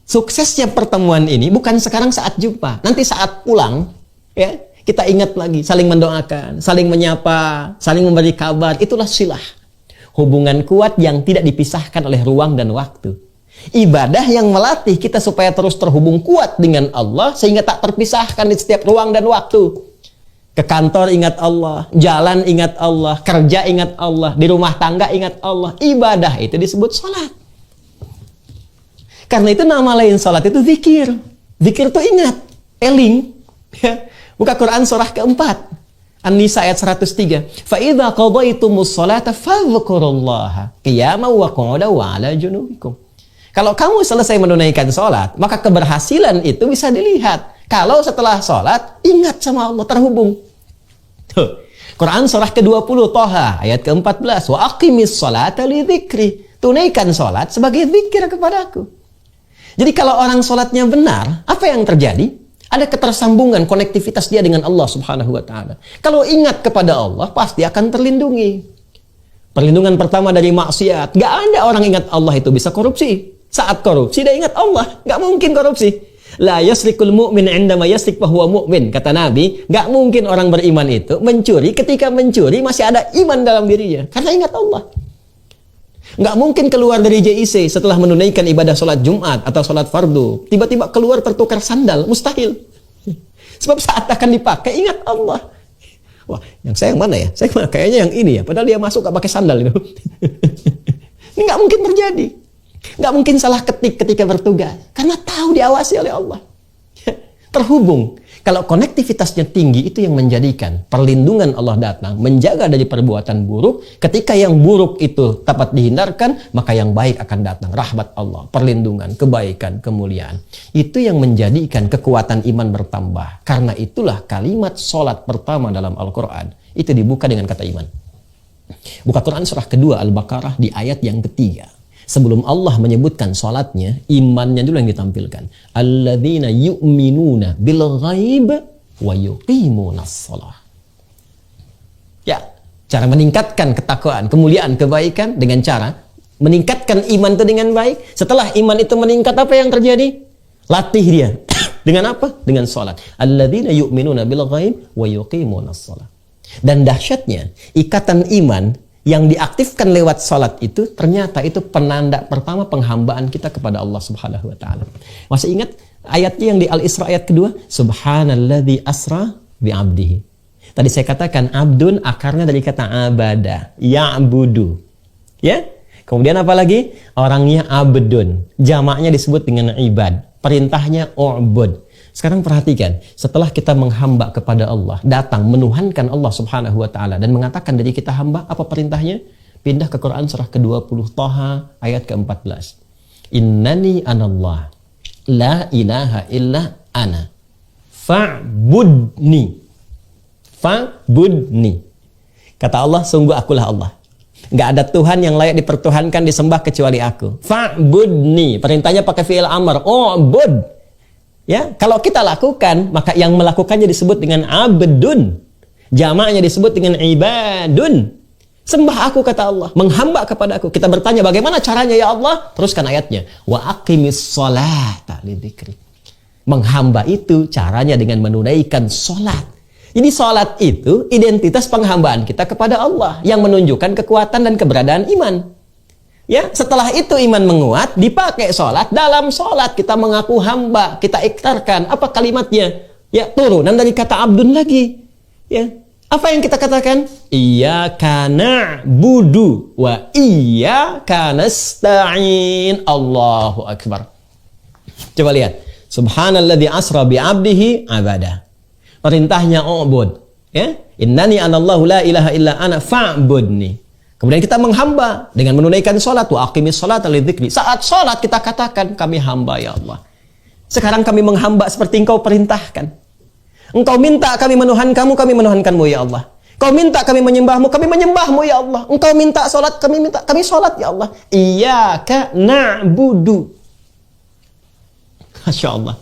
Suksesnya pertemuan ini bukan sekarang saat jumpa, nanti saat pulang, ya, kita ingat lagi, saling mendoakan, saling menyapa, saling memberi kabar. Itulah silah. Hubungan kuat yang tidak dipisahkan oleh ruang dan waktu. Ibadah yang melatih kita supaya terus terhubung kuat dengan Allah sehingga tak terpisahkan di setiap ruang dan waktu. Ke kantor ingat Allah, jalan ingat Allah, kerja ingat Allah, di rumah tangga ingat Allah. Ibadah itu disebut sholat. Karena itu nama lain sholat itu zikir. Zikir itu ingat, eling. Ya. Buka Quran surah keempat. An-Nisa ayat 103. فَإِذَا قَضَيْتُمُ الصَّلَاةَ فَاذْكُرُوا اللَّهَ قِيَامًا وَقُعُودًا وَعَلَى جُنُوبِكُمْ. Kalau kamu selesai menunaikan sholat, maka keberhasilan itu bisa dilihat. Kalau setelah sholat, ingat sama Allah, terhubung. Tuh. Quran surah ke-20, Toha, ayat ke-14. Wa aqimis sholata li dzikri. Tunaikan sholat sebagai zikir kepadaku. Jadi kalau orang sholatnya benar, apa yang terjadi? Ada ketersambungan, konektivitas dia dengan Allah Subhanahu wa Ta'ala. Kalau ingat kepada Allah, pasti akan terlindungi. Perlindungan pertama dari maksiat. Gak ada orang ingat Allah itu bisa korupsi. Saat korupsi, dia ingat Allah. Gak mungkin korupsi. La yasrikul mu'min indama yasrik fahuwa mu'min. Kata Nabi, gak mungkin orang beriman itu mencuri, ketika mencuri masih ada iman dalam dirinya. Karena ingat Allah. Gak mungkin keluar dari JIC setelah menunaikan ibadah sholat Jumat atau sholat fardu. Tiba-tiba keluar tertukar sandal. Mustahil. Sebab saat akan dipakai, ingat Allah. Wah, yang saya yang mana ya? Saya kayaknya yang ini ya. Padahal dia masuk gak pakai sandal itu. Ini gak mungkin terjadi. Nggak mungkin salah ketik ketika bertugas. Karena tahu diawasi oleh Allah. Terhubung. Kalau konektivitasnya tinggi, itu yang menjadikan perlindungan Allah datang. Menjaga dari perbuatan buruk. Ketika yang buruk itu dapat dihindarkan, maka yang baik akan datang. Rahmat Allah, perlindungan, kebaikan, kemuliaan. Itu yang menjadikan kekuatan iman bertambah. Karena itulah kalimat sholat pertama dalam Al-Quran. Itu dibuka dengan kata iman. Buka Quran surah kedua Al-Baqarah di ayat yang ketiga. Sebelum Allah menyebutkan sholatnya, imannya dulu yang ditampilkan. Alladzina yu'minuna bil ghaib wa yuqimunas shalah. Ya, cara meningkatkan ketakwaan, kemuliaan, kebaikan dengan cara meningkatkan iman itu dengan baik. Setelah iman itu meningkat, apa yang terjadi? Latih dia. Dengan apa? Dengan sholat. Alladzina yu'minuna bil ghaib wa yuqimunas shalah. Dan dahsyatnya, ikatan iman yang diaktifkan lewat salat itu ternyata itu penanda pertama penghambaan kita kepada Allah Subhanahu wa Ta'ala. Masih ingat ayatnya yang di Al-Isra ayat kedua? Subhanalladzi asra bi 'abdihi. Tadi saya katakan abdun akarnya dari kata abada, ya'budu. Ya? Kemudian apa lagi? Orangnya abdun. Jamaknya disebut dengan ibad. Perintahnya u'bud. Sekarang perhatikan, setelah kita menghamba kepada Allah, datang menuhankan Allah Subhanahu wa Ta'ala dan mengatakan dari kita hamba, apa perintahnya? Pindah ke Quran surah ke-20 Toha ayat ke-14. Innani anallah la ilaha illa ana fa'budni. Fa'budni. Kata Allah, sungguh akulah Allah. Nggak ada Tuhan yang layak dipertuhankan, disembah kecuali aku. Fa'budni, perintahnya pakai fi'il amr. Bud. Ya, kalau kita lakukan, maka yang melakukannya disebut dengan abdun. Jamaknya disebut dengan ibadun. Sembah aku, kata Allah, menghamba kepada aku. Kita bertanya, bagaimana caranya ya Allah? Teruskan ayatnya. Wa aqimis sholata lidzikri. Menghamba itu caranya dengan menunaikan sholat. Jadi sholat itu identitas penghambaan kita kepada Allah yang menunjukkan kekuatan dan keberadaan iman. Ya, setelah itu iman menguat, dipakai sholat. Dalam sholat kita mengaku hamba, kita ikrarkan. Apa kalimatnya? Ya, turunan dari kata abdun lagi. Ya, apa yang kita katakan? Iyyaka na'budu wa iyyaka nasta'in. Allahu akbar. Coba lihat. Subhanalladzi asra bi 'abdihi 'abada. Perintahnya ubud, ya. Innani anallahu la ilaha illa ana fa'budni. Kemudian kita menghamba dengan menunaikan salat, wa aqimis salata lidzikri. Saat salat kita katakan, kami hamba ya Allah. Sekarang kami menghamba seperti Engkau perintahkan. Engkau minta kami menuhan kamu, kami menuhankanmu ya Allah. Kau minta kami menyembahmu, kami menyembahmu ya Allah. Engkau minta salat, kami salat ya Allah. Iyyaka na'budu. Masya Allah.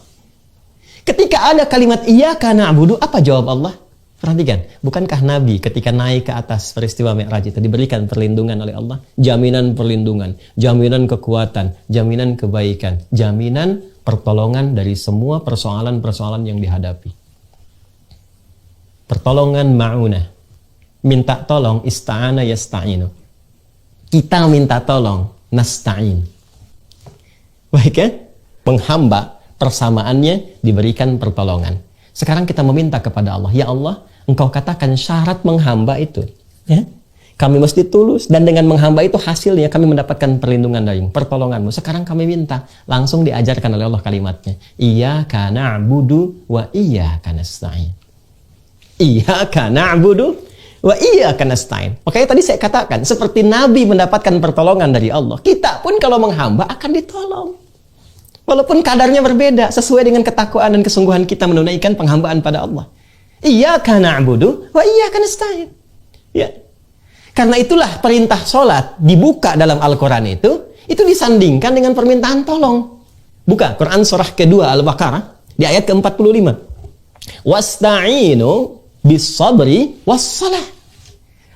Ketika ada kalimat iyyaka na'budu, apa jawab Allah? Perhatikan, bukankah Nabi ketika naik ke atas peristiwa Mi'raj itu diberikan perlindungan oleh Allah? Jaminan perlindungan, jaminan kekuatan, jaminan kebaikan, jaminan pertolongan dari semua persoalan-persoalan yang dihadapi. Pertolongan ma'unah. Minta tolong, ista'ana yasta'inu. Kita minta tolong, nasta'in. Baik ya? Menghamba, persamaannya diberikan pertolongan. Sekarang kita meminta kepada Allah, ya Allah, Engkau katakan syarat menghamba itu, ya, kami mesti tulus, dan dengan menghamba itu hasilnya kami mendapatkan perlindungan dari pertolonganmu. Sekarang kami minta, langsung diajarkan oleh Allah kalimatnya, iyyaka na'budu wa iyyaka nasta'in. Iyyaka na'budu wa iyyaka nasta'in. Makanya tadi saya katakan, seperti Nabi mendapatkan pertolongan dari Allah, kita pun kalau menghamba akan ditolong. Walaupun kadarnya berbeda, sesuai dengan ketakwaan dan kesungguhan kita menunaikan penghambaan pada Allah. Iyyaka na'budu wa iyyaka nasta'in. Ya. Karena itulah perintah sholat dibuka dalam Al-Quran itu disandingkan dengan permintaan tolong. Buka Quran surah kedua Al-Baqarah di ayat ke-45. Wasta'inu bis-sabri was-salah.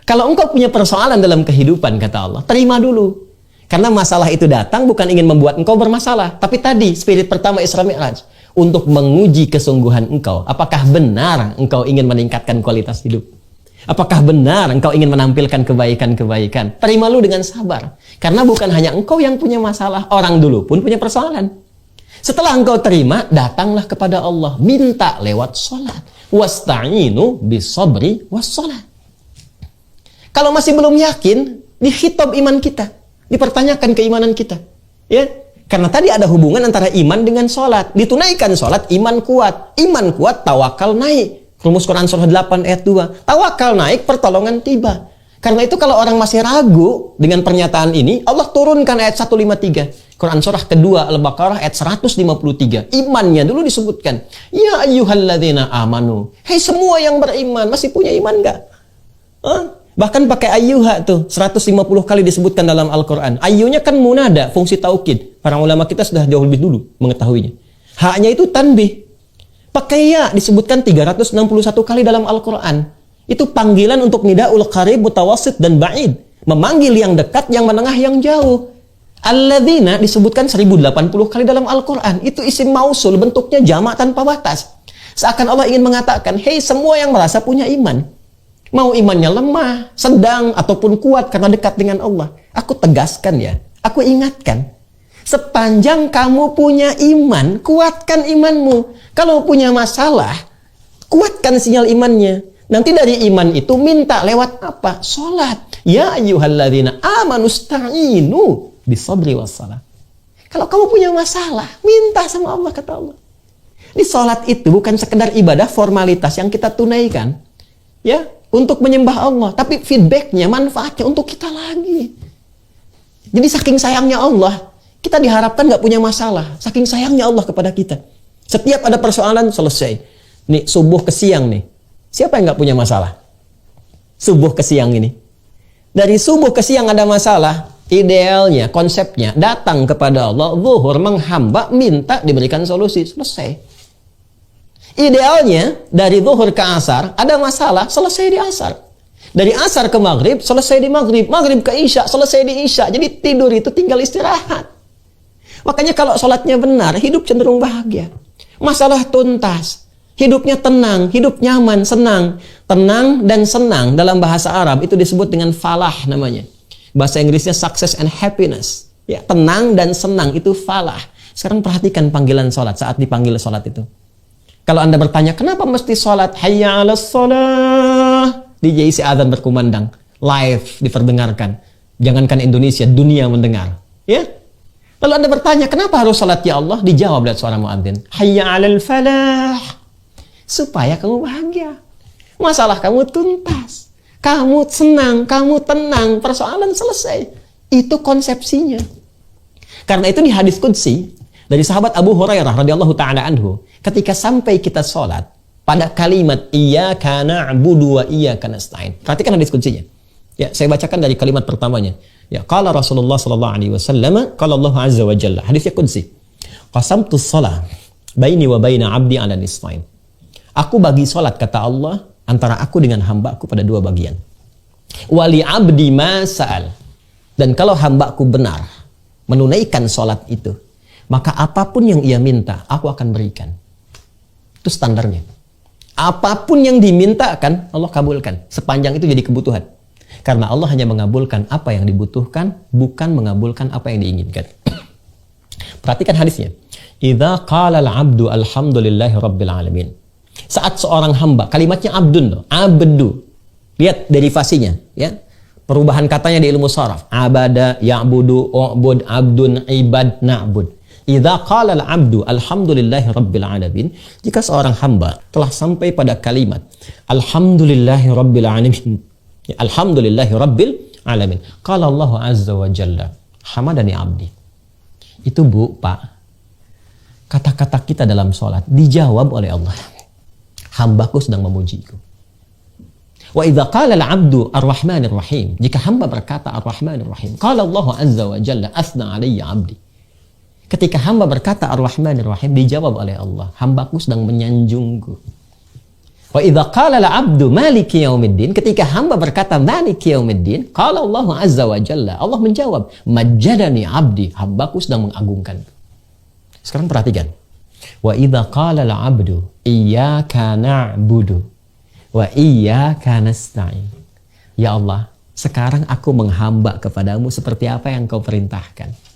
Kalau engkau punya persoalan dalam kehidupan, kata Allah, terima dulu. Karena masalah itu datang bukan ingin membuat engkau bermasalah. Tapi tadi, spirit pertama Isra Mi'raj. Untuk menguji kesungguhan engkau. Apakah benar engkau ingin meningkatkan kualitas hidup? Apakah benar engkau ingin menampilkan kebaikan-kebaikan? Terima lu dengan sabar. Karena bukan hanya engkau yang punya masalah. Orang dulu pun punya persoalan. Setelah engkau terima, datanglah kepada Allah. Minta lewat sholat. Wasta'inu bis-sabri was-salat. Kalau masih belum yakin, dikhitab iman kita. Dipertanyakan keimanan kita, ya, karena tadi ada hubungan antara iman dengan sholat. Ditunaikan sholat, iman kuat, tawakal naik. Rumus Quran surah 8 ayat 2, tawakal naik, pertolongan tiba. Karena itu kalau orang masih ragu dengan pernyataan ini, Allah turunkan ayat 153, Quran surah kedua Al-Baqarah ayat 153. Imannya dulu disebutkan, ya ayyuhalladzina amanu, hei semua yang beriman. Masih punya iman nggak? Bahkan pakai ayyuha tuh 150 kali disebutkan dalam Al-Quran. Ayyunya kan munada, fungsi taukid. Para ulama kita sudah jauh lebih dulu mengetahuinya. Haknya itu tanbih. Pakai ya disebutkan 361 kali dalam Al-Quran. Itu panggilan untuk nidaul qarib, mutawassit, dan ba'id. Memanggil yang dekat, yang menengah, yang jauh. Alladzina disebutkan 1080 kali dalam Al-Quran. Itu isim mausul, bentuknya jamak tanpa batas. Seakan Allah ingin mengatakan, hei semua yang merasa punya iman. Mau imannya lemah, sedang, ataupun kuat karena dekat dengan Allah. Aku tegaskan ya, aku ingatkan. Sepanjang kamu punya iman, kuatkan imanmu. Kalau punya masalah, kuatkan sinyal imannya. Nanti dari iman itu minta lewat apa? Sholat. Ya ayyuhalladzina amanu sta'inu bis-sabri was-salah. Kalau kamu punya masalah, minta sama Allah, kata Allah. Di sholat itu bukan sekedar ibadah formalitas yang kita tunaikan. Ya, untuk menyembah Allah, tapi feedbacknya, manfaatnya untuk kita lagi. Jadi saking sayangnya Allah, kita diharapkan nggak punya masalah. Saking sayangnya Allah kepada kita. Setiap ada persoalan, selesai. Nih, subuh ke siang nih. Siapa yang nggak punya masalah? Subuh ke siang ini. Dari subuh ke siang ada masalah. Idealnya, konsepnya, datang kepada Allah, zuhur menghamba, minta diberikan solusi. Selesai. Idealnya, dari zuhur ke asar, ada masalah, selesai di asar. Dari asar ke maghrib, selesai di maghrib. Maghrib ke isya, selesai di isya. Jadi tidur itu tinggal istirahat. Makanya kalau sholatnya benar, hidup cenderung bahagia. Masalah tuntas. Hidupnya tenang, hidup nyaman, senang. Tenang dan senang dalam bahasa Arab itu disebut dengan falah namanya. Bahasa Inggrisnya success and happiness. Ya, tenang dan senang itu falah. Sekarang perhatikan panggilan sholat saat dipanggil sholat itu. Kalau Anda bertanya, kenapa mesti sholat? Hayya 'alas sholah. DJ isi azan berkumandang. Live diperdengarkan. Jangankan Indonesia, dunia mendengar. Ya. Lalu Anda bertanya, kenapa harus sholat ya Allah? Dijawab oleh suara muadzin. Hayya 'alal falah. Supaya kamu bahagia. Masalah kamu tuntas. Kamu senang, kamu tenang. Persoalan selesai. Itu konsepsinya. Karena itu di hadis qudsi dari sahabat Abu Hurairah radhiyallahu taala anhu, ketika sampai kita sholat pada kalimat iyyaka na'budu wa iyyaka nasta'in. Perhatikan hadis qudsиnya. Ya, saya bacakan dari kalimat pertamanya. Ya, qala Rasulullah sallallahu alaihi wasallam, qala Allah azza wa jalla. Hadisnya qudsi. Qasamtu shalah baini wa baina 'abdi 'ala nisfain. Aku bagi salat kata Allah antara aku dengan hamba-Ku pada dua bagian. Wali 'abdi ma sa'al. Dan kalau hamba-Ku benar menunaikan salat itu, maka apapun yang ia minta, aku akan berikan. Itu standarnya. Apapun yang dimintakan, Allah kabulkan. Sepanjang itu jadi kebutuhan. Karena Allah hanya mengabulkan apa yang dibutuhkan, bukan mengabulkan apa yang diinginkan. Perhatikan hadisnya. Idza qala al-'abdu alhamdulillahi rabbil alamin. Saat seorang hamba, kalimatnya abdun loh, abdu. Lihat derivasinya, ya. Perubahan katanya di ilmu sharaf. Abada, ya'budu, u'bud, abdun, ibad, na'bud. Idza qala al-'abdu alhamdulillahi rabbil alamin, jika seorang hamba telah sampai pada kalimat alhamdulillahi rabbil alamin, ya, alhamdulillahi rabbil alamin, qala Allah azza wa jalla hamadani 'abdi. Itu Bu, Pak, kata-kata kita dalam sholat dijawab oleh Allah. Hambaku sedang memujiku. Wa idza qala al-'abdu ar-rahmanir rahim, jika hamba berkata ar-rahmanir rahim, qala Allah azza wa jalla athna 'alayya 'abdi. Ketika hamba berkata Ar-Rahmanir Rahim, dijawab oleh Allah, hambaku sedang menyanjungku. Wa idza qala al-'abdu maliki yaumiddin, ketika hamba berkata maliki yaumiddin, qala Allah azza wa jalla, Allah menjawab, majjadani 'abdi, hambaku sedang mengagungkan. Sekarang perhatikan. Wa idza qala al-'abdu iyyaka na'budu wa iyyaka nasta'in. Ya Allah, sekarang aku menghamba kepadamu seperti apa yang Kau perintahkan.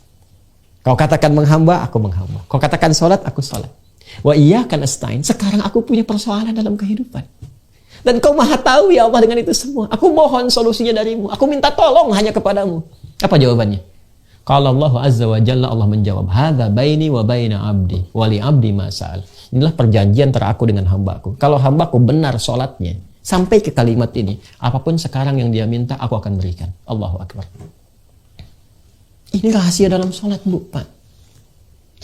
Kau katakan menghamba, aku menghamba. Kau katakan sholat, aku sholat. Wa iyyaka nasta'in. Sekarang aku punya persoalan dalam kehidupan. Dan Kau maha tahu ya Allah dengan itu semua. Aku mohon solusinya darimu. Aku minta tolong hanya kepadamu. Apa jawabannya? Qala Allah azza wa jalla, Allah menjawab, hadza baini wa baina 'abdi wa li 'abdi ma sa'al. Inilah perjanjian antara aku dengan hambaku. Kalau hambaku benar sholatnya, sampai ke kalimat ini, apapun sekarang yang dia minta, aku akan berikan. Allahu Akbar. Ini rahasia dalam sholat, Bu, Pak.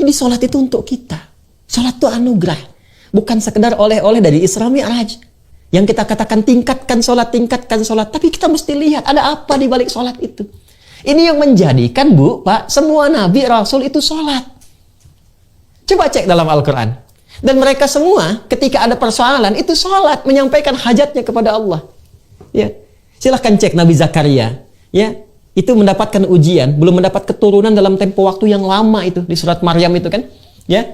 Jadi sholat itu untuk kita. Sholat itu anugerah. Bukan sekedar oleh-oleh dari Isra Mi'raj. Yang kita katakan tingkatkan sholat. Tapi kita mesti lihat ada apa di balik sholat itu. Ini yang menjadikan, Bu, Pak, semua Nabi, Rasul itu sholat. Coba cek dalam Al-Quran. Dan mereka semua ketika ada persoalan itu sholat. Menyampaikan hajatnya kepada Allah. Ya. Silahkan cek Nabi Zakaria. Ya. Itu mendapatkan ujian, belum mendapat keturunan dalam tempo waktu yang lama itu di surat Maryam itu kan, ya,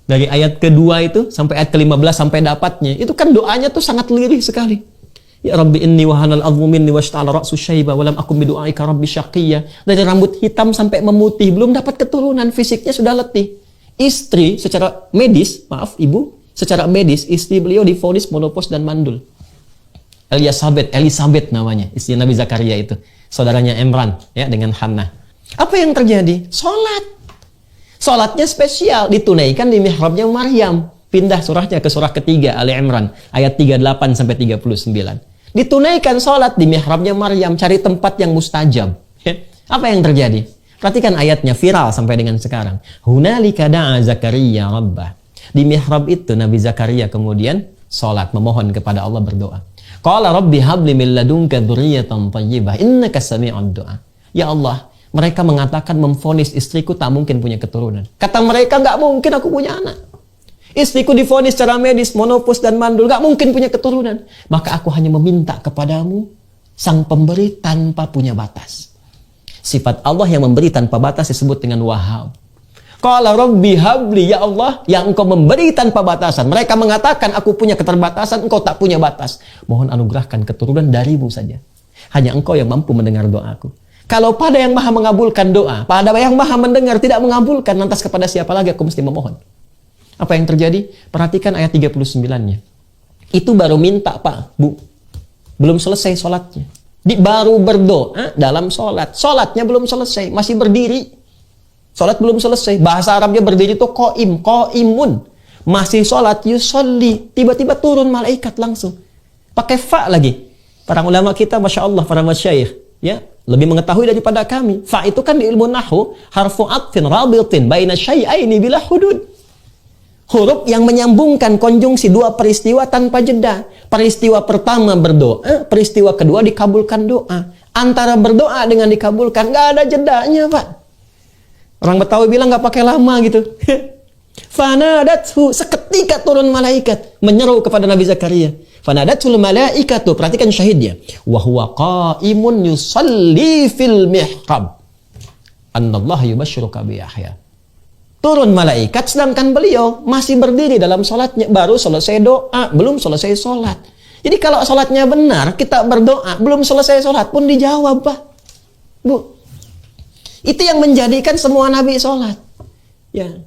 dari ayat kedua itu sampai ayat ke-15 sampai dapatnya, itu kan doanya tuh sangat lirih sekali. Ya Rabbi inni wahanal azmu minni washta'ala ra'su syaiba walam akum bidu'aika rabbi syaqiyya. Dari rambut hitam sampai memutih, belum dapat keturunan, fisiknya sudah letih. Istri secara medis, maaf ibu, secara medis istri beliau divonis menopause dan mandul. Elisabeth namanya, istri Nabi Zakaria itu. Saudaranya Imran, ya, dengan Hannah. Apa yang terjadi? Sholat. Sholatnya spesial, ditunaikan di mihrabnya Maryam. Pindah surahnya ke surah ketiga, Ali Imran, ayat 38 sampai 39. Ditunaikan sholat di mihrabnya Maryam, cari tempat yang mustajab. Ya. Apa yang terjadi? Perhatikan ayatnya, viral sampai dengan sekarang. Hunalika da'a Zakaria rabbah. Di mihrab itu Nabi Zakaria kemudian sholat, memohon kepada Allah, berdoa. Qala rabbi habli min ladunka dzurriyyatan thayyibah innaka sami'ud du'a. Ya Allah, mereka mengatakan memvonis istriku tak mungkin punya keturunan. Kata mereka nggak mungkin aku punya anak. Istriku divonis secara medis monopause dan mandul, nggak mungkin punya keturunan. Maka aku hanya meminta kepadamu, sang pemberi tanpa punya batas. Sifat Allah yang memberi tanpa batas disebut dengan Wahhab. Qala rabbi habli, ya Allah yang engkau memberi tanpa batasan. Mereka mengatakan aku punya keterbatasan, engkau tak punya batas. Mohon anugerahkan keturunan darimu saja. Hanya engkau yang mampu mendengar doaku. Kalau pada yang maha mengabulkan doa, pada yang maha mendengar tidak mengabulkan, lantas kepada siapa lagi aku mesti memohon? Apa yang terjadi? Perhatikan ayat 39-nya. Itu baru minta Pak, Bu. Belum selesai sholatnya. Baru berdoa dalam sholat. Sholatnya belum selesai, masih berdiri. Sholat belum selesai. Bahasa Arabnya berdiri itu qa'imun. Masih sholat, yusolli. Tiba-tiba turun malaikat langsung. Pakai fa lagi. Para ulama kita, Masya Allah, para masyayikh, ya, lebih mengetahui daripada kami. Fa itu kan di ilmu nahu, harfu atfin rabitin baina syai'aini bila hudud. Huruf yang menyambungkan konjungsi dua peristiwa tanpa jeda. Peristiwa pertama berdoa, peristiwa kedua dikabulkan doa. Antara berdoa dengan dikabulkan, nggak ada jedanya, Pak. Orang Betawi bilang nggak pakai lama gitu. Fanadathu, seketika turun malaikat menyeru kepada Nabi Zakaria. Fanadatul malaikatu, perhatikan syahidnya. Wa huwa qa'imun yusalli fil mihrab. Anallahu yubashshiruka bi Yahya. Turun malaikat sedangkan beliau masih berdiri dalam sholatnya, baru selesai doa, belum selesai sholat. Jadi kalau sholatnya benar, kita berdoa, belum selesai sholat pun dijawab, Pak. Bu. Itu yang menjadikan semua nabi sholat. Ya.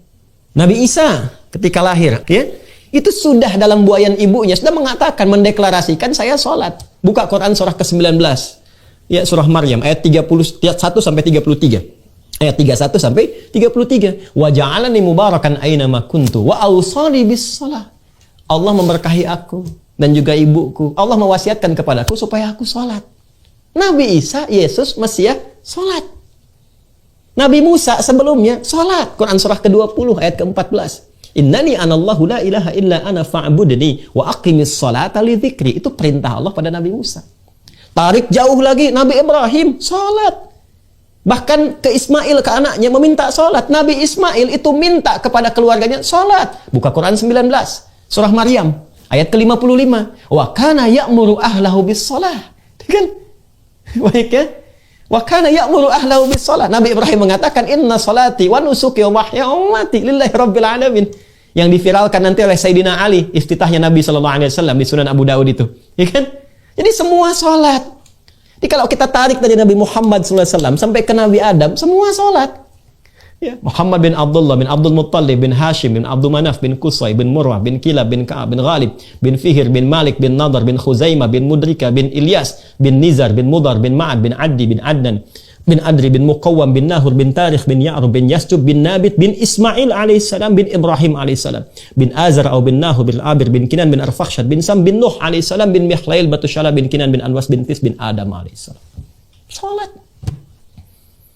Nabi Isa ketika lahir, ya, itu sudah dalam buayan ibunya sudah mengatakan, mendeklarasikan saya sholat. Buka Quran surah ke-19, ya, surah Maryam ayat 31 sampai 33. Ayat 31 sampai 33. Wa ja'alani mubarakan aina ma kuntu wa awsani bis shalah. Allah memberkahi aku dan juga ibuku. Allah mewasiatkan kepadaku supaya aku sholat. Nabi Isa, Yesus, Mesias, sholat. Nabi Musa sebelumnya sholat. Quran surah ke-20 ayat ke-14. Innani anallahu la ilaha illa ana fa'budni wa aqimis sholata li dzikri. Itu perintah Allah pada Nabi Musa. Tarik jauh lagi, Nabi Ibrahim sholat. Bahkan ke Ismail, ke anaknya, meminta sholat. Nabi Ismail itu minta kepada keluarganya sholat. Buka Quran 19 surah Maryam ayat ke-55. Wa kana ya'muru ahlahu bis sholah. Kan? Baik ya. Wa kana ya'muru ahlahu bis shalah. Nabi Ibrahim mengatakan inna salati wa nusuki wa mahyaya wa mamati lillahi rabbil alamin. Yang diviralkan nanti oleh Sayyidina Ali, iftitahnya Nabi sallallahu alaihi wasallam di Sunan Abu Daud itu. Ya kan? Jadi semua salat. Jadi kalau kita tarik dari Nabi Muhammad sallallahu alaihi wasallam sampai ke Nabi Adam, semua salat. Ya, Muhammad bin Abdullah bin Abdul Muttalib bin Hashim bin Abdul Manaf bin Qusay bin Murrah bin Kilab bin Ka'ab bin Ghalib bin Fihir bin Malik bin Nadar bin Khuzaimah bin Mudrika bin Ilyas bin Nizar bin Mudar bin Ma'ad bin Addi bin Adnan bin Adri bin Muqawwam bin Nahur bin Tarikh bin Ya'rub bin Yasjub bin Nabit bin Ismail alaihissalam bin Ibrahim alaihissalam bin Azar au bin Nahur bin Abir bin Kinan bin Arfakhshad bin Sam bin Nuh alaihissalam bin Mihlail Batushala bin Kinan bin Anwas bin Tis bin Adam alaihissalam. Salat.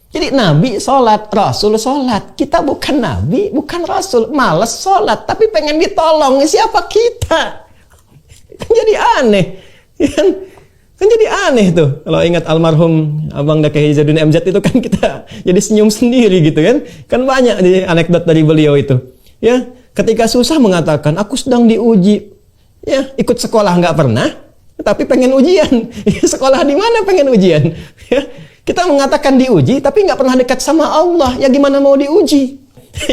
Jadi Nabi sholat, Rasul sholat. Kita bukan Nabi, bukan Rasul. Males sholat, tapi pengen ditolong. Siapa kita? Kan jadi aneh. Kan jadi aneh tuh. Kalau ingat almarhum Abang Dakeh Izzaddin MZ itu kan kita jadi senyum sendiri gitu kan. Kan banyak nih anekdot dari beliau itu. Ya, ketika susah mengatakan, aku sedang diuji. Ya, ikut sekolah nggak pernah, tapi pengen ujian. Sekolah di mana pengen ujian? Ya. Kita mengatakan diuji, tapi nggak pernah dekat sama Allah. Ya gimana mau diuji?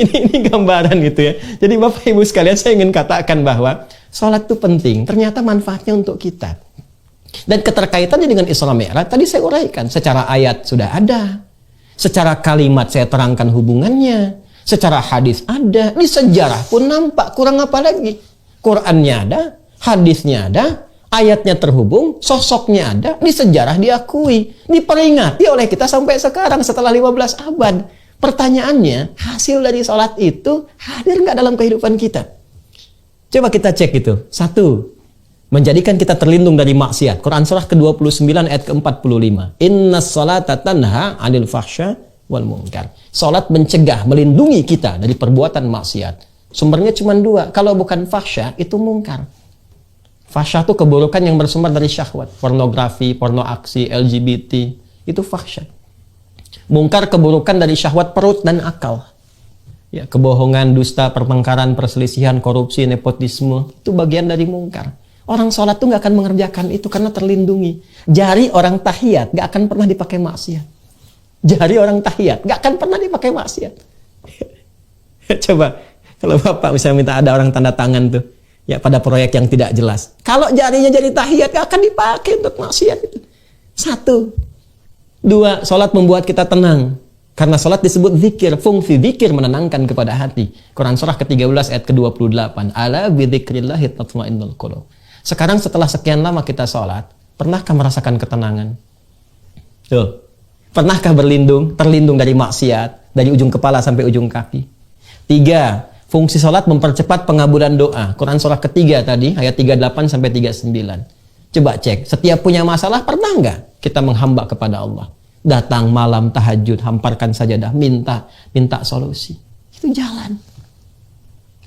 ini gambaran gitu ya. Jadi Bapak Ibu sekalian, saya ingin katakan bahwa sholat itu penting. Ternyata manfaatnya untuk kita. Dan keterkaitannya dengan Isra Mi'raj, tadi saya uraikan. Secara ayat sudah ada. Secara kalimat saya terangkan hubungannya. Secara hadis ada. Ini sejarah pun nampak. Kurang apa lagi? Qurannya ada, hadisnya ada. Ayatnya terhubung, sosoknya ada, di sejarah diakui, diperingati oleh kita sampai sekarang setelah 15 abad. Pertanyaannya, hasil dari sholat itu hadir nggak dalam kehidupan kita? Coba kita cek itu. 1, menjadikan kita terlindung dari maksiat. Quran surah ke-29 ayat ke-45. Innas salata tanha 'anil fahsya wal munkar. Salat mencegah, melindungi kita dari perbuatan maksiat. Sumbernya cuma 2. Kalau bukan fahsya, itu munkar. Fahsyah itu keburukan yang bersumber dari syahwat. Pornografi, porno aksi, LGBT, itu fahsyah. Mungkar keburukan dari syahwat perut dan akal. Ya, kebohongan, dusta, pertengkaran, perselisihan, korupsi, nepotisme, itu bagian dari mungkar. Orang sholat tuh gak akan mengerjakan itu karena terlindungi. Jari orang tahiyat gak akan pernah dipakai maksiat. Jari orang tahiyat gak akan pernah dipakai maksiat. Coba, kalau Bapak misalnya minta ada orang tanda tangan tuh, ya pada proyek yang tidak jelas. Kalau jarinya jadi tahiyat gak akan dipakai untuk maksiat itu. 1. 2, sholat membuat kita tenang. Karena sholat disebut zikir, fungsi zikir menenangkan kepada hati. Quran surah ke-13 ayat ke-28. Ala bidzikrillahi tatma'innul qulub. Sekarang setelah sekian lama kita sholat, pernahkah merasakan ketenangan? Tuh. Pernahkah terlindung dari maksiat, dari ujung kepala sampai ujung kaki? 3. Fungsi sholat mempercepat pengabulan doa. Quran surah ke-3 tadi, ayat 38 sampai 39. Coba cek, setiap punya masalah, pernah nggak kita menghamba kepada Allah? Datang malam tahajud, hamparkan sajadah, minta solusi. Itu jalan.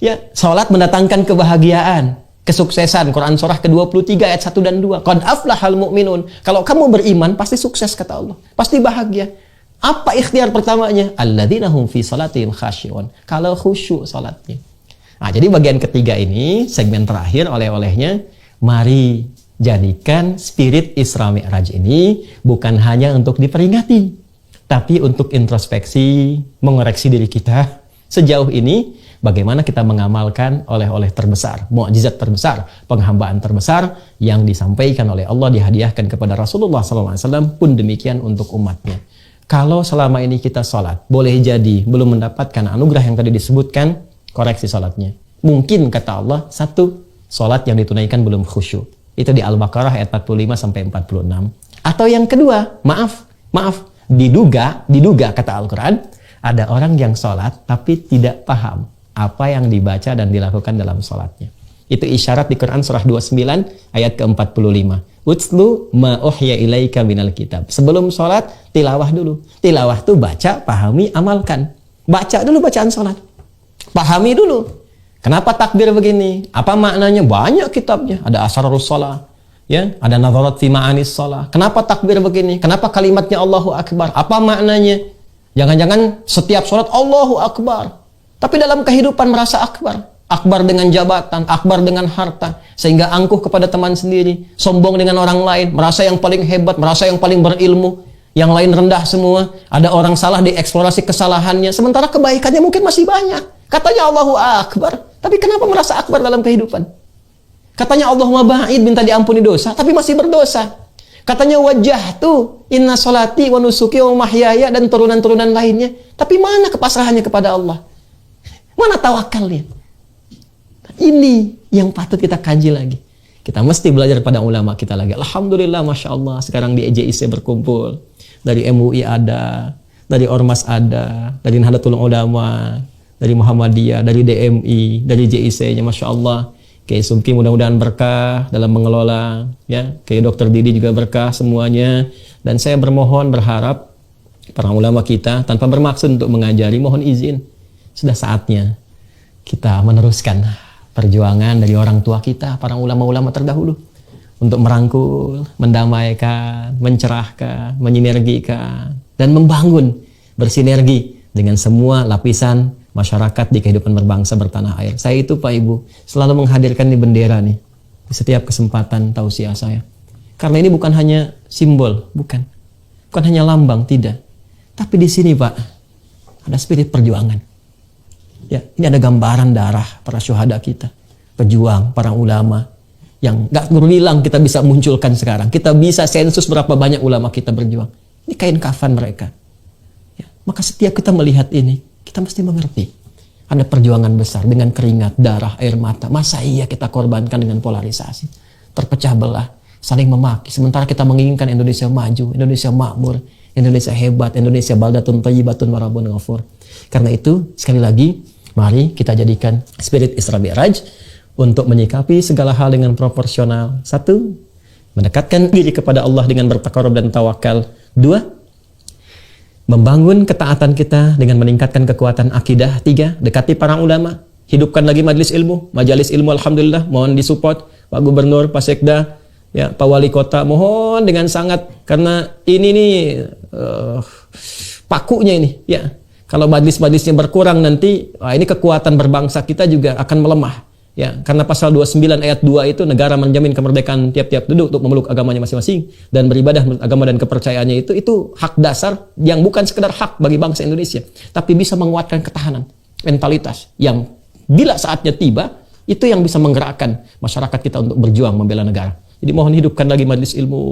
Ya, salat mendatangkan kebahagiaan, kesuksesan. Quran surah ke-23 ayat 1 dan 2. Qad aflahal mu'minun. Kalau kamu beriman pasti sukses kata Allah. Pasti bahagia. Apa ikhtiar pertamanya? Alladzina hum fi salatihim khasyi'un. Kalau khusyuk salatnya. Nah, jadi bagian ketiga ini, segmen terakhir oleh-olehnya, mari jadikan spirit Isra Mi'raj ini bukan hanya untuk diperingati, tapi untuk introspeksi, mengoreksi diri kita. Sejauh ini, bagaimana kita mengamalkan oleh-oleh terbesar, mukjizat terbesar, penghambaan terbesar yang disampaikan oleh Allah, dihadiahkan kepada Rasulullah SAW, pun demikian untuk umatnya. Kalau selama ini kita sholat, boleh jadi belum mendapatkan anugerah yang tadi disebutkan, koreksi sholatnya. Mungkin kata Allah, 1, sholat yang ditunaikan belum khusyuk. Itu di Al-Baqarah ayat 45 sampai 46. Atau yang kedua, maaf, diduga kata Al-Quran, ada orang yang sholat tapi tidak paham apa yang dibaca dan dilakukan dalam sholatnya. Itu isyarat di Quran surah 29 ayat ke-45. Utslu ma uhya ilaika minal kitab. Sebelum sholat, tilawah dulu. Tilawah itu baca, pahami, amalkan. Baca dulu bacaan sholat. Pahami dulu. Kenapa takbir begini? Apa maknanya? Banyak kitabnya. Ada Asrarus Shalah, ya, ada Nadharat fi Ma'anis Shalah. Kenapa takbir begini? Kenapa kalimatnya Allahu Akbar? Apa maknanya? Jangan-jangan setiap sholat Allahu Akbar, tapi dalam kehidupan merasa akbar. Akbar dengan jabatan, akbar dengan harta, sehingga angkuh kepada teman sendiri, sombong dengan orang lain, merasa yang paling hebat, merasa yang paling berilmu, yang lain rendah semua. Ada orang salah, dieksplorasi kesalahannya, sementara kebaikannya mungkin masih banyak. Katanya Allahu Akbar, tapi kenapa merasa akbar dalam kehidupan? Katanya Allahumma ba'id, minta diampuni dosa, tapi masih berdosa. Katanya wajjahtu inna sholati wa nusuki wa mahyaya, dan turunan-turunan lainnya, tapi mana kepasrahannya kepada Allah? Mana tawakalnya? Ini yang patut kita kaji lagi. Kita mesti belajar pada ulama kita lagi. Alhamdulillah, Masya Allah, sekarang di EJIC berkumpul. Dari MUI ada, dari Ormas ada, dari Nahdlatul Ulama, dari Muhammadiyah, dari DMI, dari JIC-nya, Masya Allah. Kayak Subki mudah-mudahan berkah dalam mengelola, ya. Kayak Dr. Didi juga berkah semuanya. Dan saya bermohon, berharap para ulama kita tanpa bermaksud untuk mengajari, mohon izin, sudah saatnya kita meneruskan perjuangan dari orang tua kita, para ulama-ulama terdahulu, untuk merangkul, mendamaikan, mencerahkan, menyinergikan, dan membangun, bersinergi dengan semua lapisan masyarakat di kehidupan berbangsa bertanah air. Saya itu Pak Ibu selalu menghadirkan di bendera nih di setiap kesempatan tausiah saya. Karena ini bukan hanya simbol, bukan hanya lambang, tidak. Tapi di sini Pak ada spirit perjuangan. Ya, ini ada gambaran darah para syuhada kita, pejuang, para ulama yang gak berulang kita bisa munculkan sekarang. Kita bisa sensus berapa banyak ulama kita berjuang. Ini kain kafan mereka. Ya, maka setiap kita melihat ini, kita mesti mengerti ada perjuangan besar dengan keringat, darah, air mata. Masa iya kita korbankan dengan polarisasi, terpecah belah, saling memaki. Sementara kita menginginkan Indonesia maju, Indonesia makmur, Indonesia hebat, Indonesia baldatun thayyibatun wa rabbun ghafur. Karena itu, sekali lagi, mari kita jadikan spirit Isra Mi'raj untuk menyikapi segala hal dengan proporsional. 1, mendekatkan diri kepada Allah dengan bertakarub dan tawakal. 2, membangun ketaatan kita dengan meningkatkan kekuatan akidah. 3, dekati para ulama, hidupkan lagi majelis ilmu, majalis ilmu, alhamdulillah, mohon disupport, Pak Gubernur, Pak Sekda, ya, Pak Wali Kota, mohon dengan sangat, karena ini nih pakunya ini, ya. Kalau majlis-majlisnya berkurang nanti, ini kekuatan berbangsa kita juga akan melemah. Ya, karena pasal 29 ayat 2 itu negara menjamin kemerdekaan tiap-tiap penduduk untuk memeluk agamanya masing-masing dan beribadah menurut agama dan kepercayaannya itu hak dasar yang bukan sekedar hak bagi bangsa Indonesia, tapi bisa menguatkan ketahanan, mentalitas yang bila saatnya tiba itu yang bisa menggerakkan masyarakat kita untuk berjuang membela negara. Jadi mohon hidupkan lagi majelis ilmu,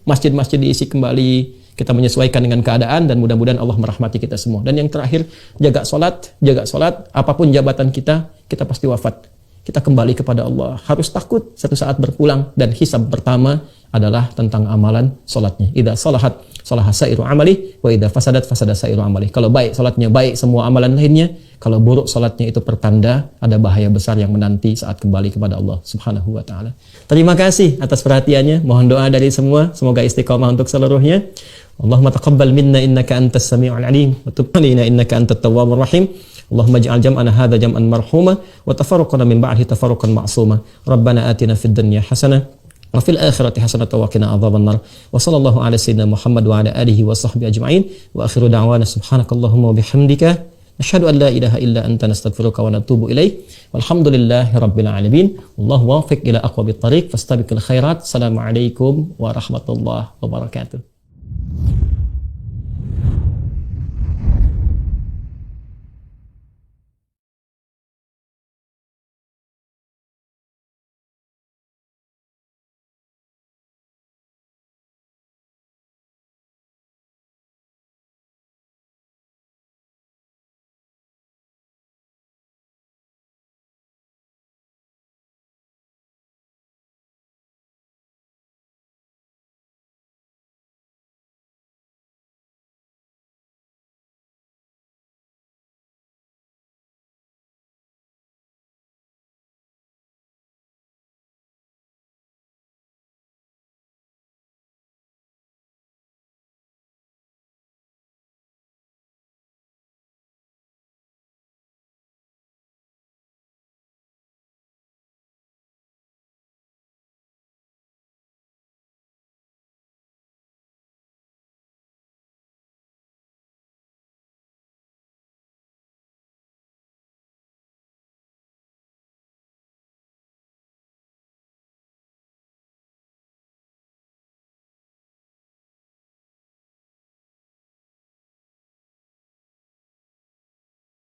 masjid-masjid diisi kembali, kita menyesuaikan dengan keadaan dan mudah-mudahan Allah merahmati kita semua. Dan yang terakhir, jaga salat, apapun jabatan kita pasti wafat. Kita kembali kepada Allah, harus takut satu saat berpulang, dan hisab pertama adalah tentang amalan salatnya. Idza salahat salaha sairu amali wa idza fasadat fasada sairu amali. Kalau baik salatnya, baik semua amalan lainnya. Kalau buruk salatnya, itu pertanda ada bahaya besar yang menanti saat kembali kepada Allah Subhanahu wa taala. Terima kasih atas perhatiannya. Mohon doa dari semua, semoga istiqomah untuk seluruhnya. Allahumma taqabbal minna innaka antas sami'ul alim wa tub 'alaina innaka antat tawwabur rahim. Allahumma ij'al jam'ana hadza jam'an marhuma wa tafarruqana min ba'dihi tafarruqan ma'suma. Rabbana atina fid dunya hasanah wa fil akhirati hasanah wa qina adzabannar. Wa sallallahu ala sayyidina Muhammad wa ala alihi wa sahbihi ajma'in. Wa akhiru da'wana subhanakallahumma wa bihamdika nashhadu an la ilaha illa anta nastaghfiruka wa natubu ilaik. Walhamdulillahi rabbil alamin. Wallahu wafiq ila aqwamit thariq fastabiqul khairat. Assalamualaikum warahmatullahi wabarakatuh.